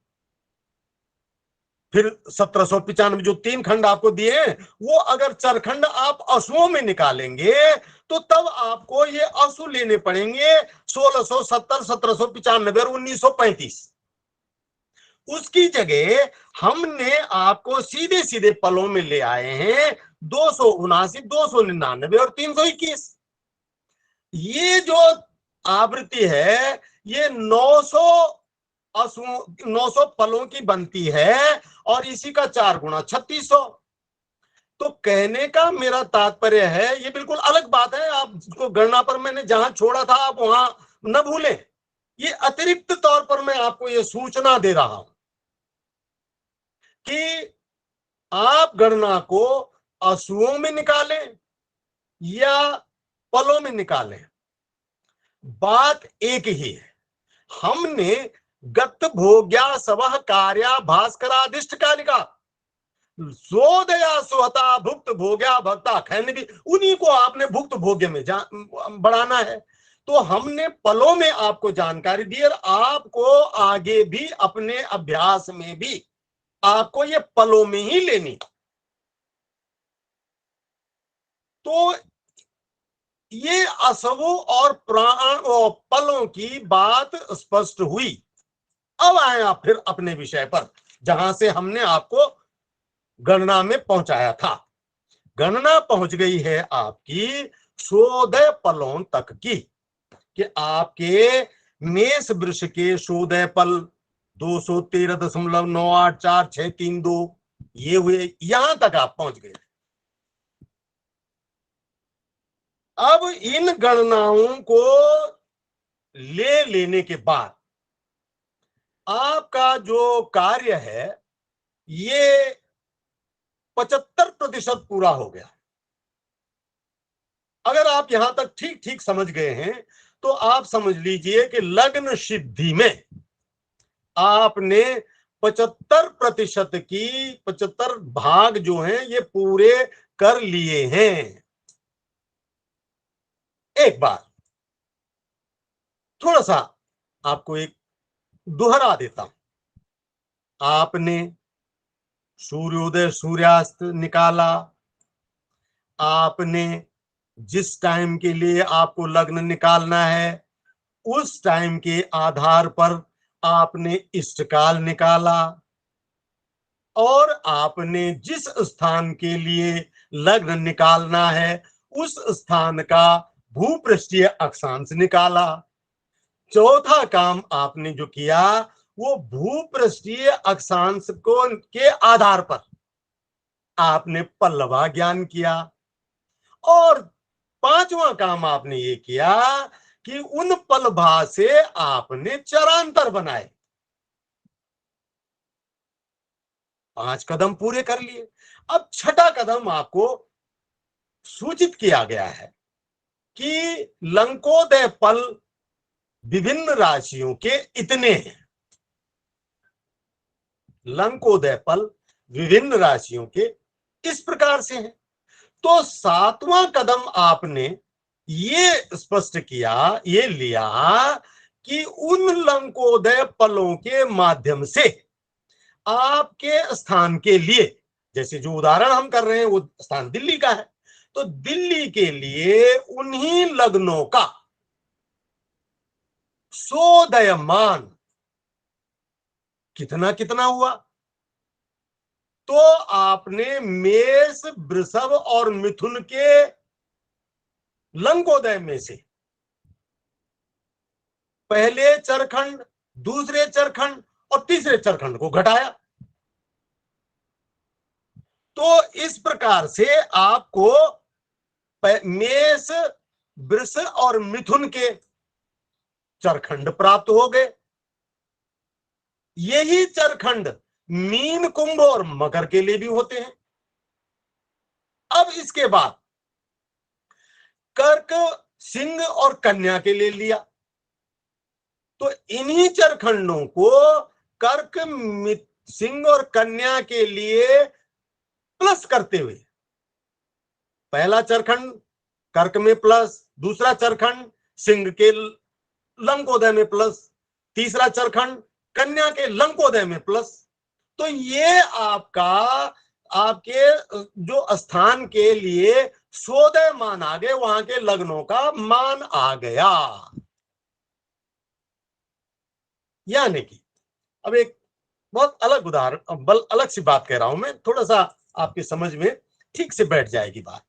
फिर 1795 जो 3 खंड आपको दिए हैं, वो अगर चरखंड आप असुओं में निकालेंगे तो तब आपको ये असु लेने पड़ेंगे 1670, 1795 और 1935। उसकी जगह हमने आपको सीधे सीधे पलों में ले आए हैं 279, 299 और 321। ये जो आवृत्ति है ये 900 पलों की बनती है, और इसी का 4 गुना 3600। तो कहने का मेरा तात्पर्य है, ये बिल्कुल अलग बात है, आपको गणना पर मैंने जहां छोड़ा था आप वहां न भूलें। ये अतिरिक्त तौर पर मैं आपको ये सूचना दे रहा हूं कि आप गणना को असुओं में निकालें या पलों में निकालें, बात एक ही है। हमने गत भोग्या सबह कार्या भास्करादिष्ट कालिका सोदया स्वता भुक्त भोग्या भक्ता खैन भी, उन्हीं को आपने भुक्त भोग्य में बढ़ाना है। तो हमने पलों में आपको जानकारी दी, और आपको आगे भी अपने अभ्यास में भी आपको ये पलों में ही लेनी। तो ये असवों और प्राण और पलों की बात स्पष्ट हुई। अब आए आप फिर अपने विषय पर, जहां से हमने आपको गणना में पहुंचाया था। गणना पहुंच गई है आपकी 16 पलों तक की, कि आपके मेष वृष के 16 पल 213.984,632 ये हुए, यहां तक आप पहुंच गए। अब इन गणनाओं को ले लेने के बाद आपका जो कार्य है ये 75% पूरा हो गया। अगर आप यहां तक ठीक ठीक समझ गए हैं तो आप समझ लीजिए कि लग्न सिद्धि में आपने 75% की 75 भाग जो हैं ये पूरे कर लिए हैं। एक बार थोड़ा सा आपको एक दोहरा देता हूं। आपने सूर्योदय सूर्यास्त निकाला, आपने जिस टाइम के लिए आपको लग्न निकालना है उस टाइम के आधार पर आपने इष्टकाल निकाला, और आपने जिस स्थान के लिए लग्न निकालना है उस स्थान का भूपृष्ठीय अक्षांश निकाला। चौथा काम आपने जो किया वो भूपृष्ठीय अक्षांश को के आधार पर आपने पल्लवा ज्ञान किया, और पांचवा काम आपने ये किया कि उन पलभा से आपने चरांतर बनाए। 5 कदम पूरे कर लिए। अब छठा कदम आपको सूचित किया गया है कि लंकोदय पल विभिन्न राशियों के इतने हैं। लंकोदय पल विभिन्न राशियों के इस प्रकार से हैं। तो सातवां कदम आपने ये स्पष्ट किया, ये लिया कि उन लंकोदय पलों के माध्यम से आपके स्थान के लिए, जैसे जो उदाहरण हम कर रहे हैं वो स्थान दिल्ली का है, तो दिल्ली के लिए उन्हीं लग्नों का सोदयमान कितना कितना हुआ, तो आपने मेष, वृषभ और मिथुन के लंकोदय में से पहले चरखंड, दूसरे चरखंड और तीसरे चरखंड को घटाया। तो इस प्रकार से आपको मेष, वृष और मिथुन के चरखंड प्राप्त हो गए। यही चरखंड मीन, कुंभ और मकर के लिए भी होते हैं। अब इसके बाद कर्क, सिंह और कन्या के लिए लिया, तो इन्हीं चरखंडों को कर्क, सिंह और कन्या के लिए प्लस करते हुए, पहला चरखंड कर्क में प्लस, दूसरा चरखंड सिंह के लंकोदय में प्लस, तीसरा चरखंड कन्या के लंकोदय में प्लस। तो ये आपके जो स्थान के लिए सोदय मान आ गए, वहां के लग्नों का मान आ गया। यानी कि अब एक बहुत अलग उदाहरण, अलग सी बात कह रहा हूं मैं, थोड़ा सा आपके समझ में ठीक से बैठ जाएगी बात।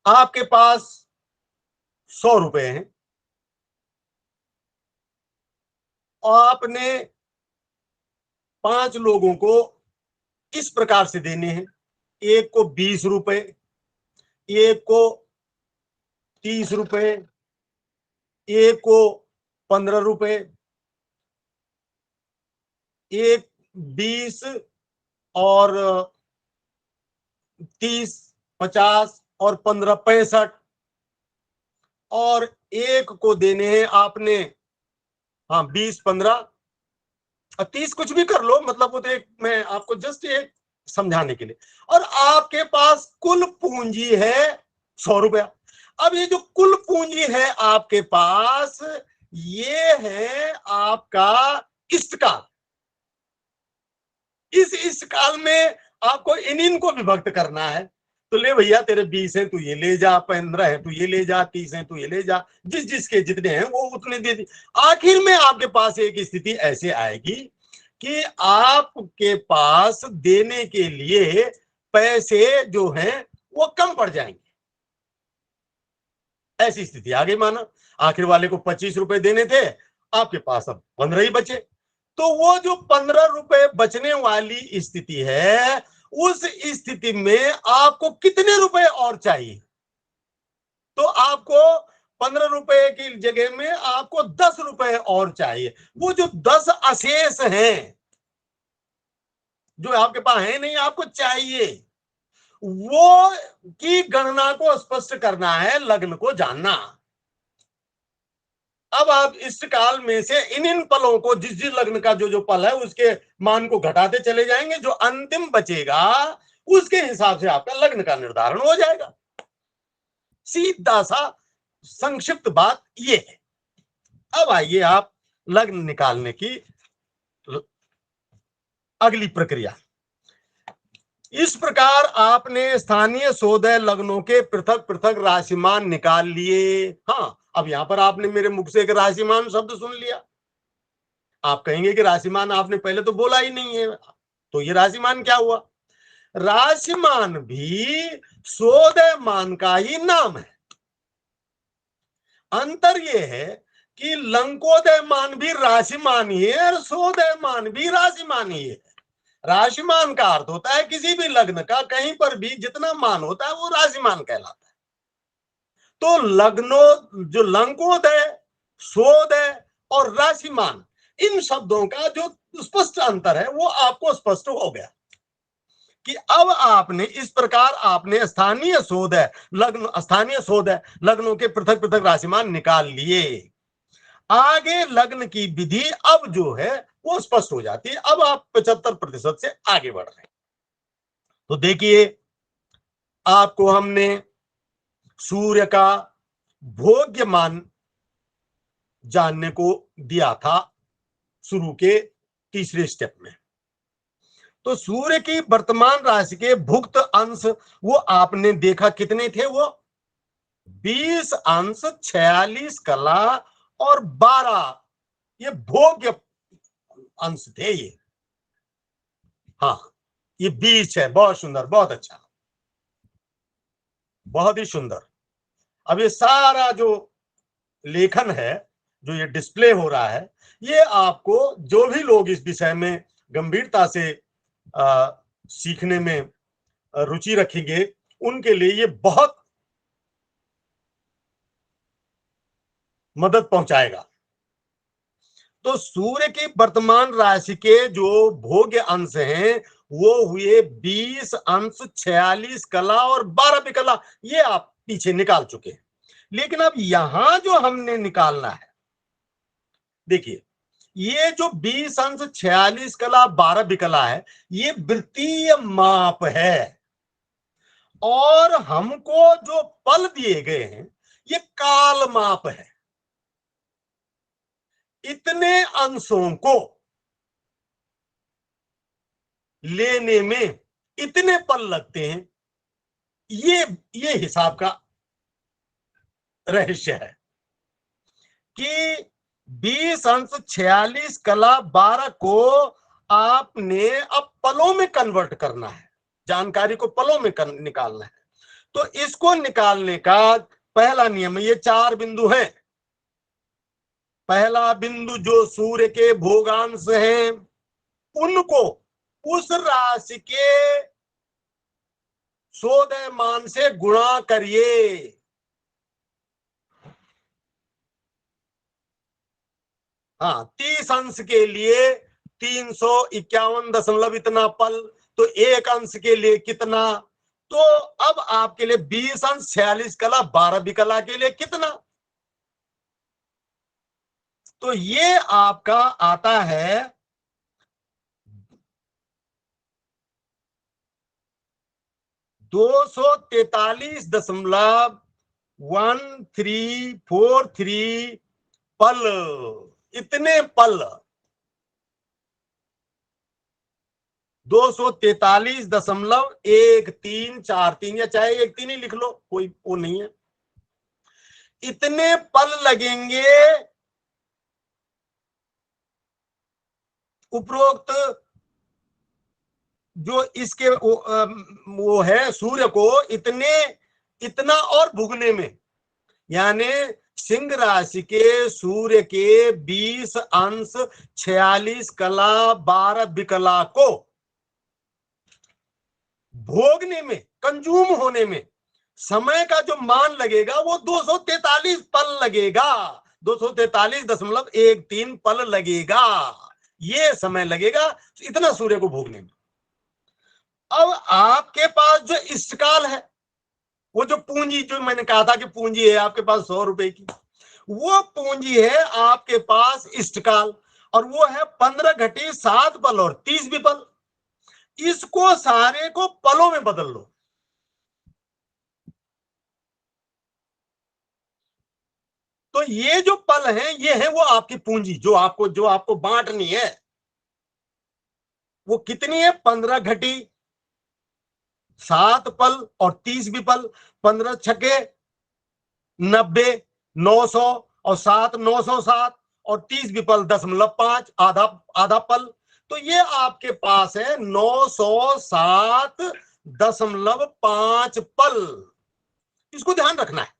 आपके पास 100 रुपए हैं और आपने 5 लोगों को इस प्रकार से देने हैं, एक को 20 रुपए, एक को 30 रुपए, एक को 15 रुपए, एक 20 और 30, 50 और 15 65, और एक को देने हैं आपने, हाँ 20, 15 और 30, कुछ भी कर लो, मतलब वो तो एक मैं आपको जस्ट एक समझाने के लिए। और आपके पास कुल पूंजी है 100 रुपया। अब ये जो कुल पूंजी है आपके पास, ये है आपका इष्टकाल। इस इष्टकाल में आपको इन को विभक्त करना है। तो ले भैया तेरे 20 है तू ये ले जा, 15 है तू ये ले जा, 30 है तू ये ले जा, जिस जिसके जितने हैं वो उतने दे दी। आखिर में आपके पास एक स्थिति ऐसे आएगी कि आपके पास देने के लिए पैसे जो हैं वो कम पड़ जाएंगे। ऐसी स्थिति आ गई, माना आखिर वाले को 25 रुपए देने थे, आपके पास अब 15 ही बचे। तो वो जो 15 रुपए बचने वाली स्थिति है, उस स्थिति में आपको कितने रुपए और चाहिए? तो आपको 15 रुपए की जगह में आपको 10 रुपए और चाहिए। वो जो 10 अशेष हैं जो आपके पास है नहीं, आपको चाहिए, वो की गणना को स्पष्ट करना है, लग्न को जानना। अब आप इस काल में से इन पलों को, जिस जिस लग्न का जो जो पल है उसके मान को घटाते चले जाएंगे, जो अंतिम बचेगा उसके हिसाब से आपका लग्न का निर्धारण हो जाएगा। सीधा सा संक्षिप्त बात ये है। अब आइए आप लग्न निकालने की अगली प्रक्रिया। इस प्रकार आपने स्थानीय सोदय लग्नों के पृथक पृथक राशिमान निकाल लिए। हाँ, अब यहां पर आपने मेरे मुख से एक राशिमान शब्द सुन लिया। आप कहेंगे कि राशिमान आपने पहले तो बोला ही नहीं है, तो ये राशिमान क्या हुआ? राशिमान भी सोदय मान का ही नाम है। अंतर यह है कि लंकोदय मान भी राशि मान ही है और सोदय मान भी राशि मान ही है। राशिमान का अर्थ होता है किसी भी लग्न का कहीं पर भी जितना मान होता है वो राशिमान कहलाता है। तो लग्नो जो लंकोदय, सोदय और राशिमान, इन शब्दों का जो स्पष्ट अंतर है वो आपको स्पष्ट हो गया कि अब आपने इस प्रकार आपने स्थानीय सोदय लग्न, स्थानीय सोदय लग्नों के पृथक पृथक राशिमान निकाल लिए। आगे लग्न की विधि अब जो है वो स्पष्ट हो जाती है। अब आप 75% से आगे बढ़ रहे हैं। तो देखिए, आपको हमने सूर्य का भोग्यमान जानने को दिया था शुरू के तीसरे स्टेप में। तो सूर्य की वर्तमान राशि के भुक्त अंश वो आपने देखा कितने थे, वो 20 अंश, 46 कला और 12 ये भोग्य अंश थे ये। हाँ, ये 20 है। बहुत सुंदर, बहुत अच्छा, बहुत ही सुंदर। अब ये सारा जो लेखन है, जो ये डिस्प्ले हो रहा है, ये आपको जो भी लोग इस विषय में गंभीरता से सीखने में रुचि रखेंगे उनके लिए ये बहुत मदद पहुंचाएगा। तो सूर्य की वर्तमान राशि के जो भोग्य अंश हैं वो हुए 20 अंश, 46 कला और 12 विकला। ये आप पीछे निकाल चुके हैं। लेकिन अब यहां जो हमने निकालना है, देखिए, ये जो 20 अंश, 46 कला, 12 विकला है, ये वृत्तीय माप है। और हमको जो पल दिए गए हैं ये काल माप है। इतने अंशों को लेने में इतने पल लगते हैं, ये हिसाब का रहस्य है कि 20 अंश, 46 कला, 12 को आपने अब पलों में कन्वर्ट करना है, जानकारी को पलों में निकालना है। तो इसको निकालने का पहला नियम, ये 4 बिंदु हैं। पहला बिंदु जो सूर्य के भोगांश हैं उनको उस राशि के सोदय मान से गुणा करिए। हाँ, 30 अंश के लिए 351 दशमलव इतना पल, तो एक अंश के लिए कितना, तो अब आपके लिए 20 अंश, 46 कला, 12 विकला के लिए कितना, तो ये आपका आता है 243.1343 पल। इतने पल 243.1343 या चाहे 13 ही लिख लो, कोई वो नहीं है। इतने पल लगेंगे उपरोक्त जो इसके वो है सूर्य को इतना और भुगने में। यानी सिंह राशि के सूर्य के 20 अंश, 46 कला, 12 विकला को भोगने में, कंज्यूम होने में समय का जो मान लगेगा वो 243 पल लगेगा। 243.13 पल लगेगा, ये समय लगेगा इतना सूर्य को भोगने में। अब आपके पास जो इष्टकाल है, वो जो पूंजी, जो मैंने कहा था कि पूंजी है आपके पास 100 रुपए की, वो पूंजी है आपके पास इष्टकाल, और वो है 15 घटी 7 पल और 30 विपल। इसको सारे को पलों में बदल लो। तो ये जो पल हैं ये है वो आपकी पूंजी जो आपको बांटनी है। वो कितनी है? 15 घटी 7 पल और 30 विपल। 15 छके 90, 900 और 7 907 और 30 विपल 0.5, आधा आधा पल। तो ये आपके पास है 907.5 पल। इसको ध्यान रखना है।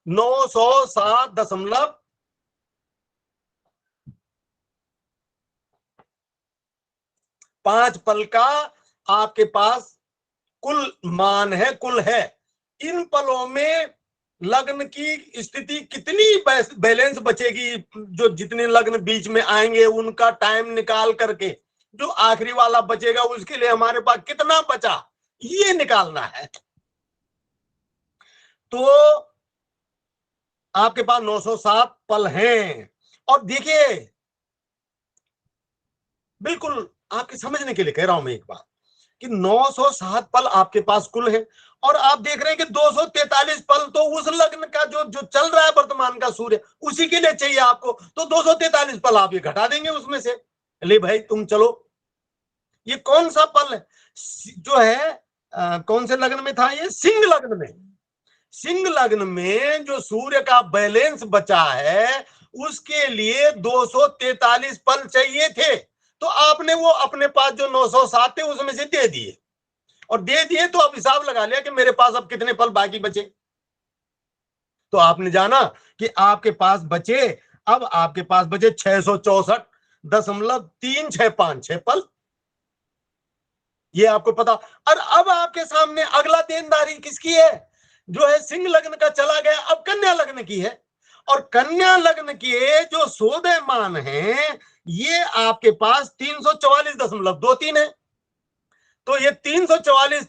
907.5 पल का आपके पास कुल मान है, कुल है। इन पलों में लग्न की स्थिति कितनी बैलेंस बचेगी, जो जितने लग्न बीच में आएंगे उनका टाइम निकाल करके जो आखिरी वाला बचेगा उसके लिए हमारे पास कितना बचा, ये निकालना है। तो आपके पास 907 पल हैं। और देखिए, बिल्कुल आपके समझने के लिए कह रहा हूं मैं एक बात, कि 907 पल आपके पास कुल है, और आप देख रहे हैं कि 243 पल तो उस लग्न का जो जो चल रहा है वर्तमान का सूर्य, उसी के लिए चाहिए आपको। तो 243 पल आप ये घटा देंगे उसमें से। ले भाई तुम चलो, ये कौन सा पल है जो है कौन से लग्न में था, ये सिंह लग्न में। सिंह लग्न में जो सूर्य का बैलेंस बचा है उसके लिए 243 पल चाहिए थे। तो आपने वो अपने पास जो 907 थे उसमें से दे दिए, और दे दिए तो अब हिसाब लगा लिया कि मेरे पास अब कितने पल बाकी बचे। तो आपने जाना कि आपके पास बचे, अब आपके पास बचे 664.365 पल। ये आपको पता। और अब आपके सामने अगला देनदारी किसकी है, जो है सिंह लग्न का चला गया, अब कन्या लग्न की है। और कन्या लग्न के जो सोदयमान हैं ये आपके पास 344.23 है। तो ये 344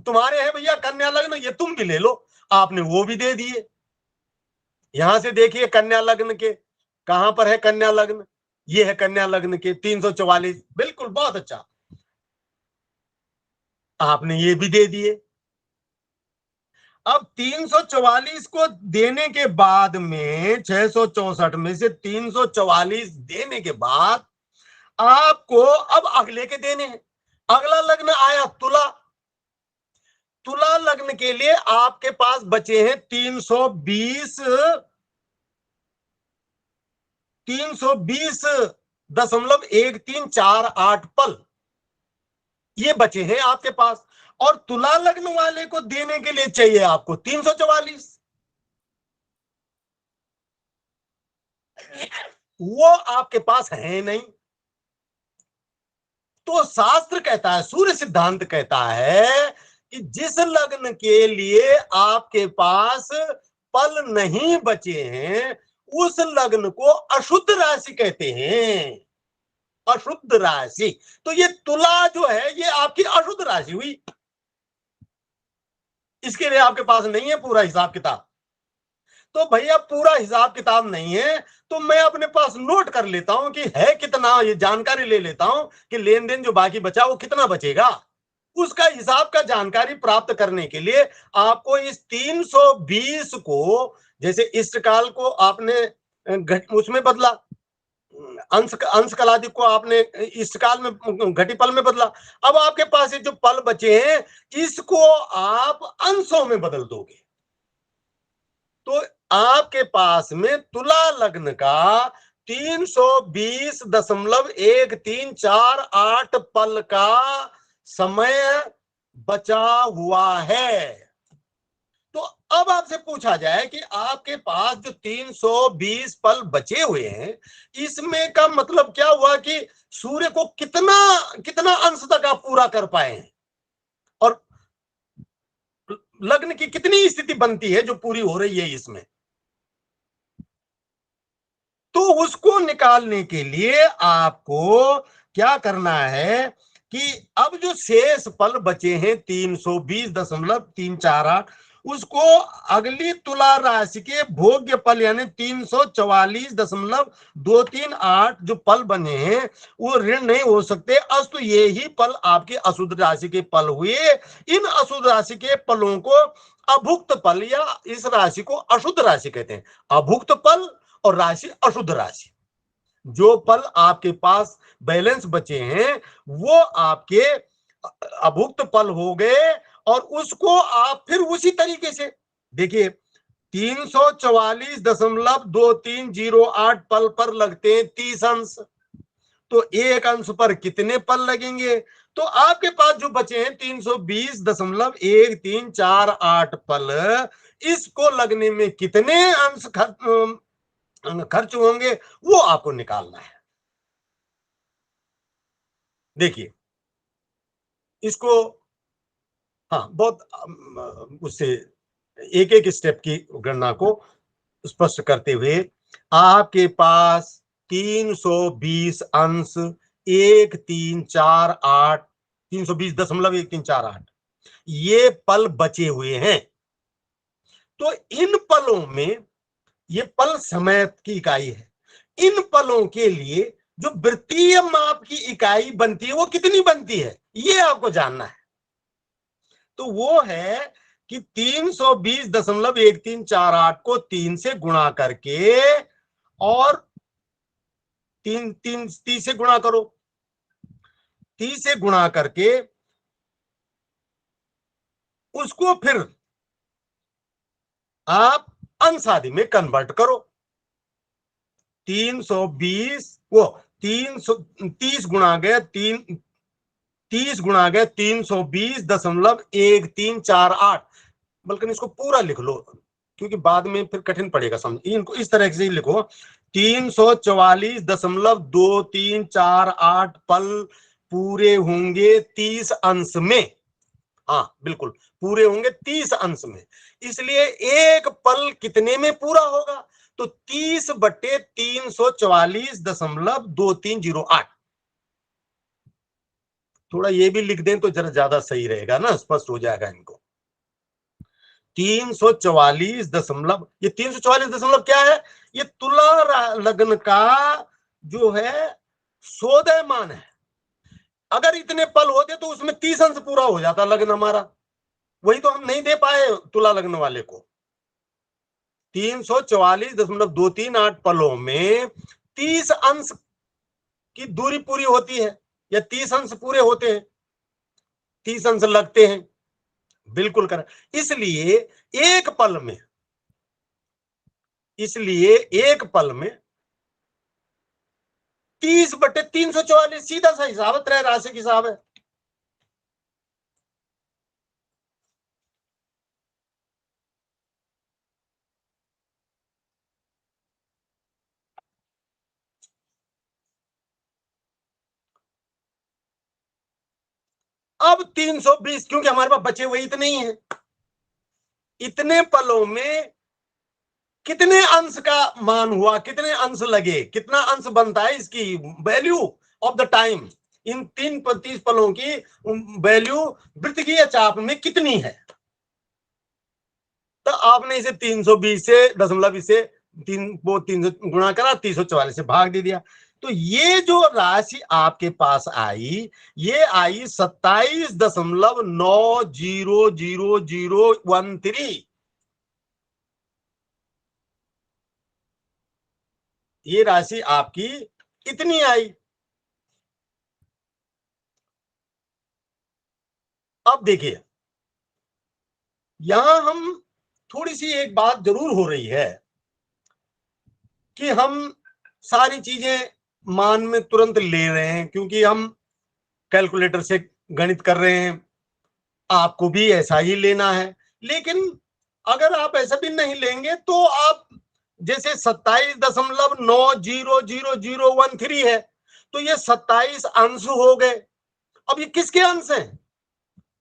तुम्हारे हैं भैया कन्या लग्न, ये तुम भी ले लो। आपने वो भी दे दिए। यहां से देखिए कन्या लग्न के कहां पर है कन्या लग्न, ये है कन्या लग्न के 344, बिल्कुल बहुत अच्छा, आपने ये भी दे दिए। अब 344 को देने के बाद में 664 में से 344 देने के बाद आपको अब अगले के देने हैं। अगला लग्न आया तुला। तुला लग्न के लिए आपके पास बचे हैं 320.1348 पल, ये बचे हैं आपके पास। और तुला लग्न वाले को देने के लिए चाहिए आपको 344, वो आपके पास है नहीं। तो शास्त्र कहता है, सूर्य सिद्धांत कहता है कि जिस लग्न के लिए आपके पास पल नहीं बचे हैं उस लग्न को अशुद्ध राशि कहते हैं। अशुद्ध राशि, तो ये तुला जो है ये आपकी अशुद्ध राशि हुई। इसके लिए आपके पास नहीं है पूरा हिसाब किताब। तो भैया पूरा हिसाब किताब नहीं है तो मैं अपने पास नोट कर लेता हूं कि है कितना, ये जानकारी ले लेता हूं कि लेन देन जो बाकी बचा वो कितना बचेगा। उसका हिसाब का जानकारी प्राप्त करने के लिए आपको इस 320 को, जैसे इष्टकाल को आपने उसमें बदला, अंश कलादि को आपने इष्टकाल में घटीपल में बदला। अब आपके पास ये जो पल बचे हैं इसको आप अंशों में बदल दोगे। तो आपके पास में तुला लग्न का 320.1348 पल का समय बचा हुआ है। तो अब आपसे पूछा जाए कि आपके पास जो 320 पल बचे हुए हैं इसमें का मतलब क्या हुआ कि सूर्य को कितना कितना अंश तक आप पूरा कर पाए हैं, और लग्न की कितनी स्थिति बनती है जो पूरी हो रही है इसमें। तो उसको निकालने के लिए आपको क्या करना है कि अब जो शेष पल बचे हैं 320.348, उसको अगली तुला राशि के भोग्य पल यानी 344.238 जो पल बने हैं वो ऋण नहीं हो सकते। अस्तु ये ही पल आपके अशुद्ध राशि के पल हुए। इन अशुद्ध राशि के पलों को अभुक्त पल या इस राशि को अशुद्ध राशि कहते हैं। अभुक्त पल और राशि अशुद्ध राशि, जो पल आपके पास बैलेंस बचे हैं वो आपके अभुक्त पल हो गए। और उसको आप फिर उसी तरीके से देखिए 344.2308 पल पर लगते हैं 30 अंश। तो एक अंश पर कितने पल लगेंगे, तो आपके पास जो बचे हैं 320.1348 पल, इसको लगने में कितने अंश खर्च होंगे वो आपको निकालना है। देखिए इसको, हाँ, बहुत उससे एक एक स्टेप की गणना को स्पष्ट करते हुए, आपके पास 320 अंश 1348, 320.1348 ये पल बचे हुए हैं। तो इन पलों में, ये पल समय की इकाई है, इन पलों के लिए जो वृत्तीय माप की इकाई बनती है वो कितनी बनती है, ये आपको जानना है। तो वो है कि 320.1348 को 3 से गुणा करके, और 30 से गुणा करो, 30 से गुणा करके उसको फिर आप अंश आदि में कन्वर्ट करो। 320 वो 330 गुणा गया 30 गुणा गया 320.1348, बल्कि इसको पूरा लिख लो क्योंकि बाद में फिर कठिन पड़ेगा समझ। इनको इस तरह से ही लिखो, 344.2348 पल पूरे होंगे 30 अंश में। हाँ बिल्कुल, पूरे होंगे 30 अंश में। इसलिए एक पल कितने में पूरा होगा, तो 30/344.2308। थोड़ा ये भी लिख दें तो जरा ज्यादा सही रहेगा ना, स्पष्ट हो जाएगा इनको। 344 क्या है, ये तुला लग्न का जो है सोदयमान है। अगर इतने पल होते तो उसमें 30 अंश पूरा हो जाता लग्न हमारा, वही तो हम नहीं दे पाए तुला लग्न वाले को। 344.238 पलों में 30 अंश की दूरी पूरी होती है, या 30 अंश पूरे होते हैं, 30 अंश लगते हैं, बिल्कुल कर। इसलिए एक पल में, इसलिए एक पल में 30/344 सीधा सा हिसाब है, त्रय राशि की हिसाब है। अब 320 क्योंकि हमारे पास बचे हुए इतने ही हैं, इतने पलों में कितने अंश का मान हुआ, कितने अंश लगे, कितना अंश बनता है, इसकी वैल्यू ऑफ द टाइम, इन 30 पलों की वैल्यू वृत्तीय चाप में कितनी है। तो आपने इसे 320 से दशमलव इसे 3 से गुणा करा, 344 से भाग दे दिया। तो ये जो राशि आपके पास आई, ये आई 27.9000013। ये राशि आपकी इतनी आई। अब देखिए यहां हम थोड़ी सी एक बात जरूर हो रही है कि हम सारी चीजें मान में तुरंत ले रहे हैं क्योंकि हम कैलकुलेटर से गणित कर रहे हैं, आपको भी ऐसा ही लेना है। लेकिन अगर आप ऐसा भी नहीं लेंगे तो आप जैसे 27.9000013 है, तो ये 27 अंश हो गए। अब ये किसके अंश हैं,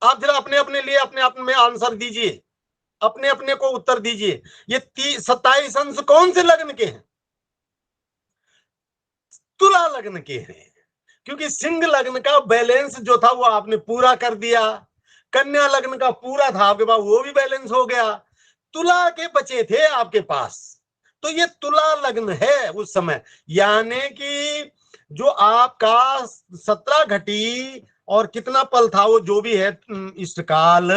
आप जरा अपने अपने लिए अपने आप में आंसर दीजिए, अपने अपने को उत्तर दीजिए। ये 27 अंश कौन से लग्न के हैं, तुला लग्न के हैं, क्योंकि सिंह लग्न का बैलेंस जो था वो आपने पूरा कर दिया, कन्या लग्न का पूरा था आपके पास, वो भी बैलेंस हो गया, तुला के बचे थे आपके पास। तो ये तुला लग्न है उस समय, यानी कि जो आपका 17 घटी और कितना पल था वो जो भी है, इष्टकाल,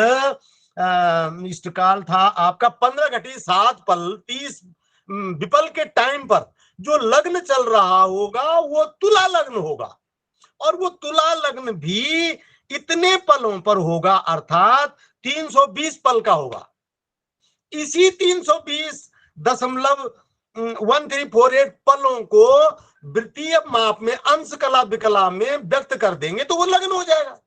इष्टकाल था आपका 15 घटी 7 पल 30 विपल के टाइम पर जो लग्न चल रहा होगा वो तुला लग्न होगा, और वो तुला लग्न भी इतने पलों पर होगा, अर्थात 320 पल का होगा। इसी 320.1348 पलों को वृत्तीय माप में अंश कला विकला में व्यक्त कर देंगे तो वो लग्न हो जाएगा।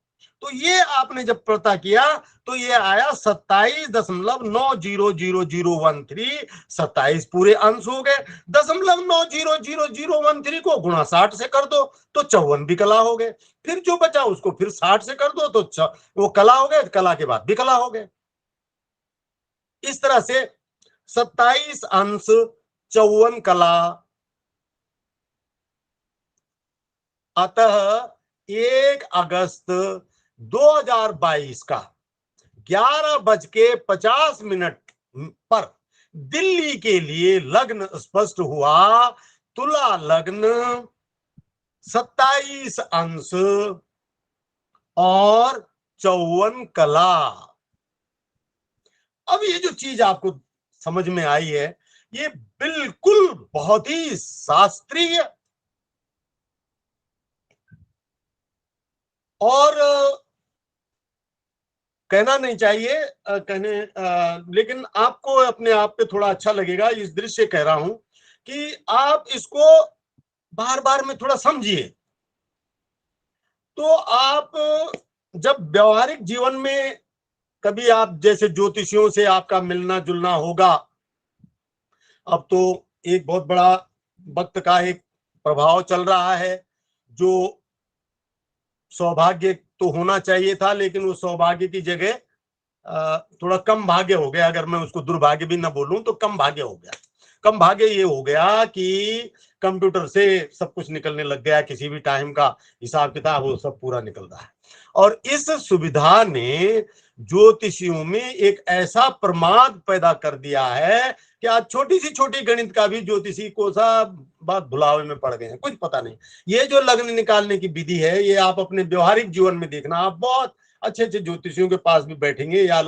तो ये आपने जब पता किया तो ये आया 27.900013। 27 पूरे अंश हो गए, 0.900013 को गुणा 60 से कर दो तो 54 भी कला हो गए। फिर जो बचा उसको फिर 60 से कर दो तो वो कला हो गए, कला के बाद भी कला हो गए। इस तरह से 27 अंश 54 कला। अतः 1 अगस्त 2022 का 11:50 पर दिल्ली के लिए लग्न स्पष्ट हुआ। तुला लग्न 27 अंश और 54 कला। अब ये जो चीज आपको समझ में आई है, ये बिल्कुल बहुत ही शास्त्रीय और कहना नहीं चाहिए लेकिन आपको अपने आप पे थोड़ा अच्छा लगेगा, इस दृश्य कह रहा हूं कि आप इसको बार बार में थोड़ा समझिए। तो आप जब व्यवहारिक जीवन में कभी आप जैसे ज्योतिषियों से आपका मिलना जुलना होगा, अब तो एक बहुत बड़ा वक्त का एक प्रभाव चल रहा है, जो सौभाग्य तो होना चाहिए था लेकिन उस सौभाग्य की जगह थोड़ा कम भाग्य हो गया। अगर मैं उसको दुर्भाग्य भी ना बोलूं तो कम भाग्य हो गया। कम भाग्य ये हो गया कि कंप्यूटर से सब कुछ निकलने लग गया, किसी भी टाइम का हिसाब किताब वो सब पूरा निकल रहा है। और इस सुविधा ने ज्योतिषियों में एक ऐसा प्रमाद पैदा कर दिया है कि आज छोटी सी छोटी गणित का भी ज्योतिषी को सब बात भुलावे में पड़ गए हैं, कुछ पता नहीं। ये जो लग्न निकालने की विधि है, ये आप अपने व्यवहारिक जीवन में देखना, आप बहुत अच्छे अच्छे ज्योतिषियों के पास भी बैठेंगे या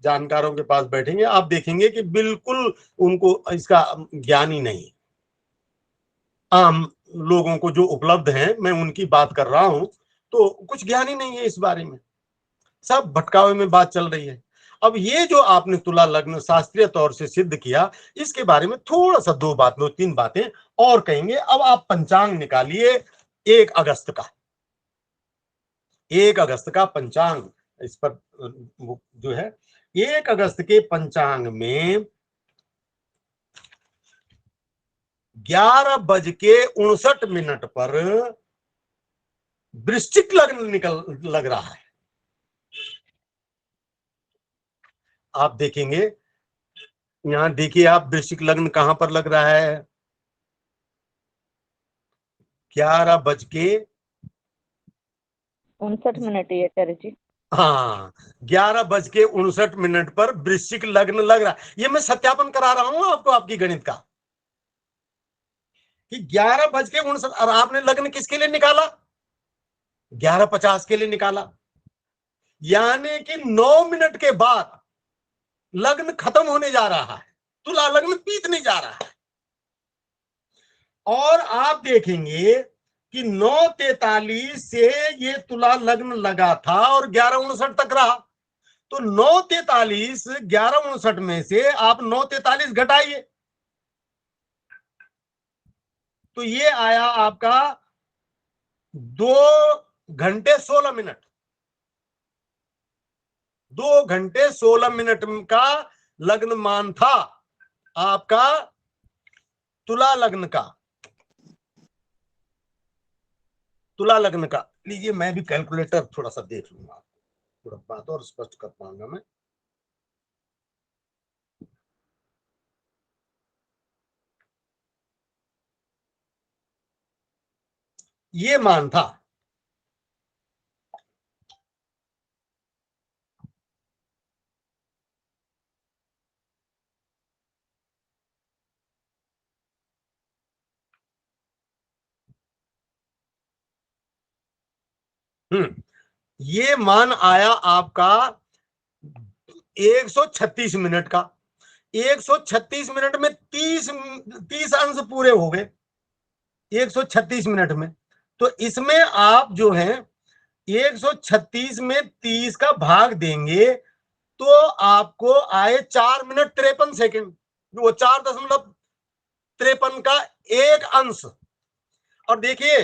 जानकारों के पास बैठेंगे, आप देखेंगे कि बिल्कुल उनको इसका ज्ञान ही नहीं। आम लोगों को जो उपलब्ध हैं, मैं उनकी बात कर रहा हूं, तो कुछ ज्ञान ही नहीं है इस बारे में, सब भटकावे में बात चल रही है। अब ये जो आपने तुला लग्न शास्त्रीय तौर से सिद्ध किया, इसके बारे में थोड़ा सा दो तीन बातें और कहेंगे। अब आप पंचांग निकालिए 1 अगस्त का। 1 अगस्त का पंचांग इस पर जो है 1 अगस्त के पंचांग में 11:59 पर वृश्चिक लग्न लग रहा है। आप देखेंगे, यहां देखिए आप, वृश्चिक लग्न कहां पर लग रहा है? 11:59 ये आचार्य जी। हाँ, 11:59 पर वृश्चिक लग्न लग रहा है। ये मैं सत्यापन करा रहा हूं आपको, आपकी गणित का, कि 11:59। और आपने लग्न किसके लिए निकाला? 11:50 के लिए निकाला, यानी कि 9 मिनट के बाद लग्न खत्म होने जा रहा है, तुला लग्न बीतने जा रहा है। और आप देखेंगे कि 9:43 से ये तुला लग्न लगा था और 11:59 तक रहा। तो 9:43 11:59 में से आप 9:43 घटाइए, तो ये आया आपका 2 घंटे 16 मिनट। 2 घंटे 16 मिनट का लग्न मान था आपका तुला लग्न का। तुला लग्न का लीजिए, मैं भी कैलकुलेटर थोड़ा सा देख लूंगा, थोड़ा बात और स्पष्ट कर पाऊंगा मैं। ये मान था ये मान आया आपका 136 मिनट का। 136 मिनट में 30 अंश पूरे हो गए 136 मिनट में। तो इसमें आप जो है 136 में 30 का भाग देंगे तो आपको आए 4 मिनट 53 सेकेंड, वो 4.53 का एक अंश। और देखिए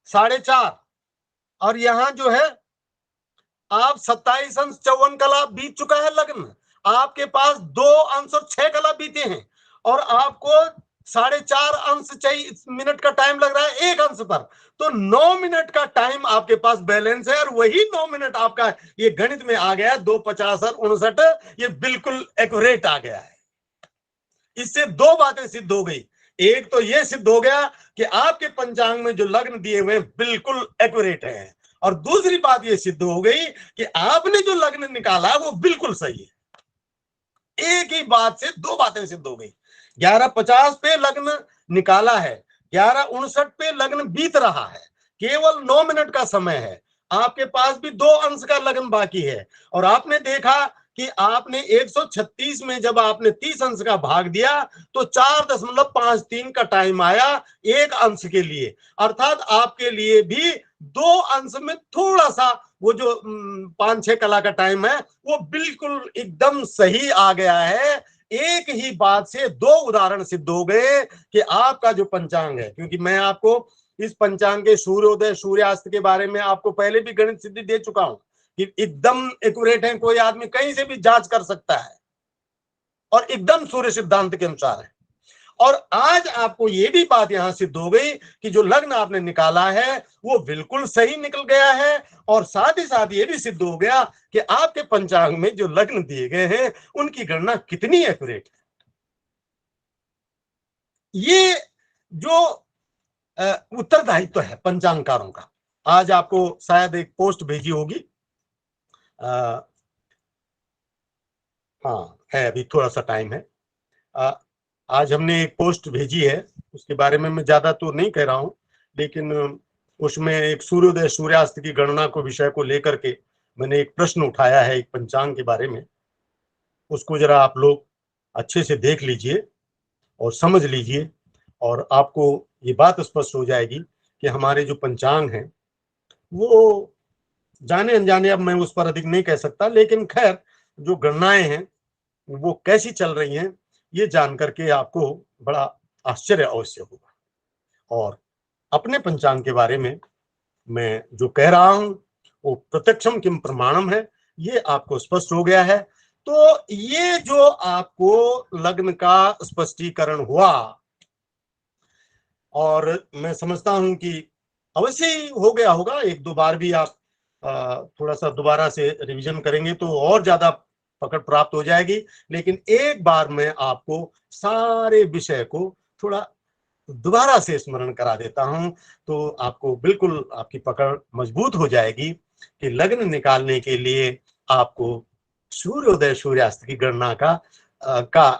4.5, और यहां जो है आप 27 अंश 54 कला बीत चुका है लग्न, आपके पास 2 अंश और 6 कला बीते हैं, और आपको 4.5 अंश मिनट का टाइम लग रहा है 1 अंश पर। तो 9 मिनट का टाइम आपके पास बैलेंस है, और वही 9 मिनट आपका ये गणित में आ गया 250 और 59, ये बिल्कुल एक्यूरेट आ गया है। इससे दो बातें सिद्ध हो गई। एक तो ये सिद्ध हो गया कि आपके पंचांग में जो लग्न दिए हुए बिल्कुल एक्यूरेट है, और दूसरी बात ये सिद्ध हो गई कि आपने जो लग्न निकाला वो बिल्कुल सही है। एक ही बात से दो बातें सिद्ध हो गई। 1150 पे लग्न निकाला है, 1159 पे लग्न बीत रहा है, केवल 9 मिनट का समय है, आपके पास भी 2 अंश का लग्न बाकी है, और आपने देखा कि आपने 136 में जब आपने 30 अंश का भाग दिया तो 4.53 का टाइम आया 1 अंश के लिए, अर्थात आपके लिए भी 2 अंश में थोड़ा सा वो जो 5-6 कला का टाइम है वो बिल्कुल एकदम सही आ गया है। एक ही बात से दो उदाहरण सिद्ध हो गए कि आपका जो पंचांग है, क्योंकि मैं आपको इस पंचांग के सूर्योदय सूर्यास्त के बारे में आपको पहले भी गणित सिद्धि दे चुका हूं कि एकदम एक्यूरेट है, कोई आदमी कहीं से भी जांच कर सकता है, और एकदम सूर्य सिद्धांत के अनुसार है। और आज आपको ये भी बात यहां सिद्ध हो गई कि जो लग्न आपने निकाला है वो बिल्कुल सही निकल गया है, और साथ ही साथ ये भी सिद्ध हो गया कि आपके पंचांग में जो लग्न दिए गए हैं उनकी गणना कितनी एक्यूरेट है। ये जो उत्तरदायित्व है पंचांगकारों का, आज आपको शायद एक पोस्ट भेजी होगी, हाँ है, अभी थोड़ा सा टाइम है। आज हमने एक पोस्ट भेजी है, उसके बारे में मैं ज्यादा तो नहीं कह रहा हूं, लेकिन उसमें एक सूर्योदय सूर्यास्त की गणना को विषय को लेकर के मैंने एक प्रश्न उठाया है एक पंचांग के बारे में। उसको जरा आप लोग अच्छे से देख लीजिए और समझ लीजिए, और आपको ये बात स्पष्ट हो जाएगी कि हमारे जो पंचांग हैं वो जाने अनजाने, अब मैं उस पर अधिक नहीं कह सकता, लेकिन खैर जो गणनाएं हैं वो कैसी चल रही हैं ये जान करके आपको बड़ा आश्चर्य अवश्य होगा। और अपने पंचांग के बारे में मैं जो कह रहा हूं वो प्रत्यक्षम किम प्रमाणम है, ये आपको स्पष्ट हो गया है। तो ये जो आपको लग्न का स्पष्टीकरण हुआ, और मैं समझता हूं कि अवश्य ही हो गया होगा, एक दो बार भी आप थोड़ा सा दोबारा से रिवीजन करेंगे तो और ज्यादा पकड़ प्राप्त हो जाएगी, लेकिन एक बार मैं आपको सारे विषय को थोड़ा दोबारा से स्मरण करा देता हूं, तो आपको बिल्कुल आपकी पकड़ मजबूत हो जाएगी कि लग्न निकालने के लिए आपको सूर्योदय सूर्यास्त की गणना का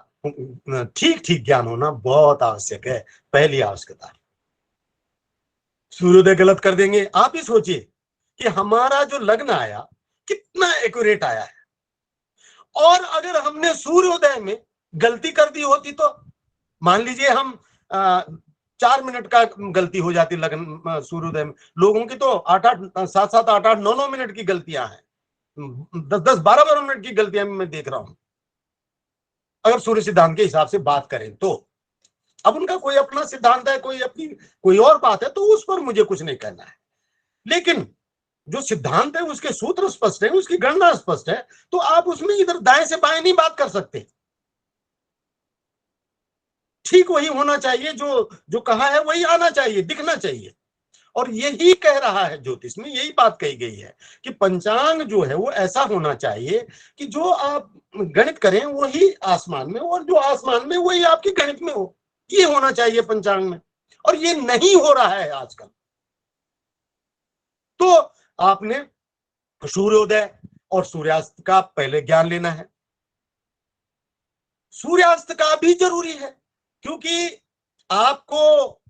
ठीक ठीक ज्ञान होना बहुत आवश्यक है। पहली आवश्यकता, सूर्योदय गलत कर देंगे, आप ही सोचिए कि हमारा जो लग्न आया कितना एक्यूरेट आया है, और अगर हमने सूर्योदय में गलती कर दी होती तो मान लीजिए हम 4 मिनट का गलती हो जाती लगन सूर्योदय में, लोगों की तो 8-8 7-7 8-8 9-9 मिनट की गलतियां हैं, 10-10 12-12 मिनट की गलतियां मैं देख रहा हूं, अगर सूर्य सिद्धांत के हिसाब से बात करें तो। अब उनका कोई अपना सिद्धांत है, कोई अपनी कोई और बात है, तो उस पर मुझे कुछ नहीं कहना है, लेकिन जो सिद्धांत है उसके सूत्र स्पष्ट है, उसकी गणना स्पष्ट है, तो आप उसमें इधर दाएं से बाएं नहीं बात कर सकते। ठीक वही होना चाहिए, जो जो कहा है वही आना चाहिए, दिखना चाहिए। और यही कह रहा है ज्योतिष में, यही बात कही गई है कि पंचांग जो है वो ऐसा होना चाहिए कि जो आप गणित करें वही आसमान में, और जो आसमान में वही आपके गणित में हो, ये होना चाहिए पंचांग में, और ये नहीं हो रहा है आजकल। तो आपने सूर्योदय और सूर्यास्त का पहले ज्ञान लेना है, सूर्यास्त का भी जरूरी है, क्योंकि आपको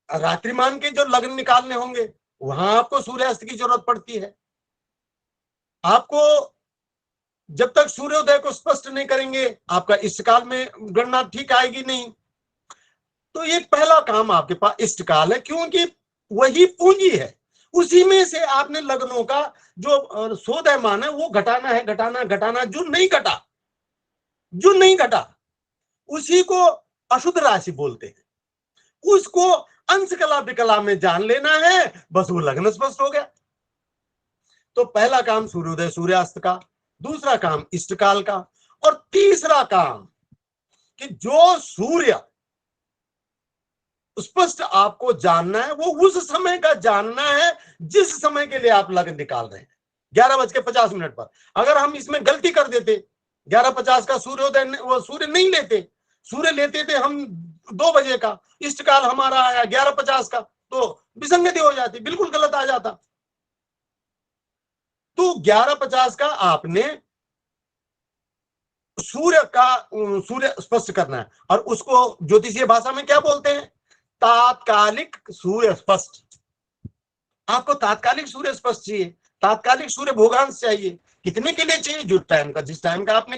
रात्रिमान के जो लग्न निकालने होंगे वहां आपको सूर्यास्त की जरूरत पड़ती है। आपको जब तक सूर्योदय को स्पष्ट नहीं करेंगे आपका इष्टकाल में गणना ठीक आएगी नहीं। तो ये पहला काम आपके पास इष्टकाल है, क्योंकि वही पूंजी है, उसी में से आपने लग्नों का जो सोदयमान है वो घटाना है, घटाना घटाना, जो नहीं घटा, जो नहीं घटा उसी को अशुद्ध राशि बोलते हैं, उसको अंश कला विकला में जान लेना है, बस वो लग्न स्पष्ट हो गया। तो पहला काम सूर्योदय सूर्यास्त का, दूसरा काम इष्टकाल का, और तीसरा काम कि जो सूर्य स्पष्ट आपको जानना है वो उस समय का जानना है जिस समय के लिए आप लगन निकाल रहे हैं। 11:50 पर अगर हम इसमें गलती कर देते, 11:50 का सूर्योदय वो सूर्य नहीं लेते, सूर्य लेते थे हम 2 बजे का, इष्टकाल हमारा आया 11:50 का, तो विसंगति हो जाती, बिल्कुल गलत आ जाता। तो 11:50 का आपने सूर्य स्पष्ट करना है, और उसको ज्योतिषीय भाषा में क्या बोलते हैं? तात्कालिक सूर्य स्पष्ट। आपको तात्कालिक सूर्य स्पष्ट चाहिए, तात्कालिक सूर्य भोगांश चाहिए। कितने के लिए चाहिए? जो टाइम का, जिस टाइम का आपने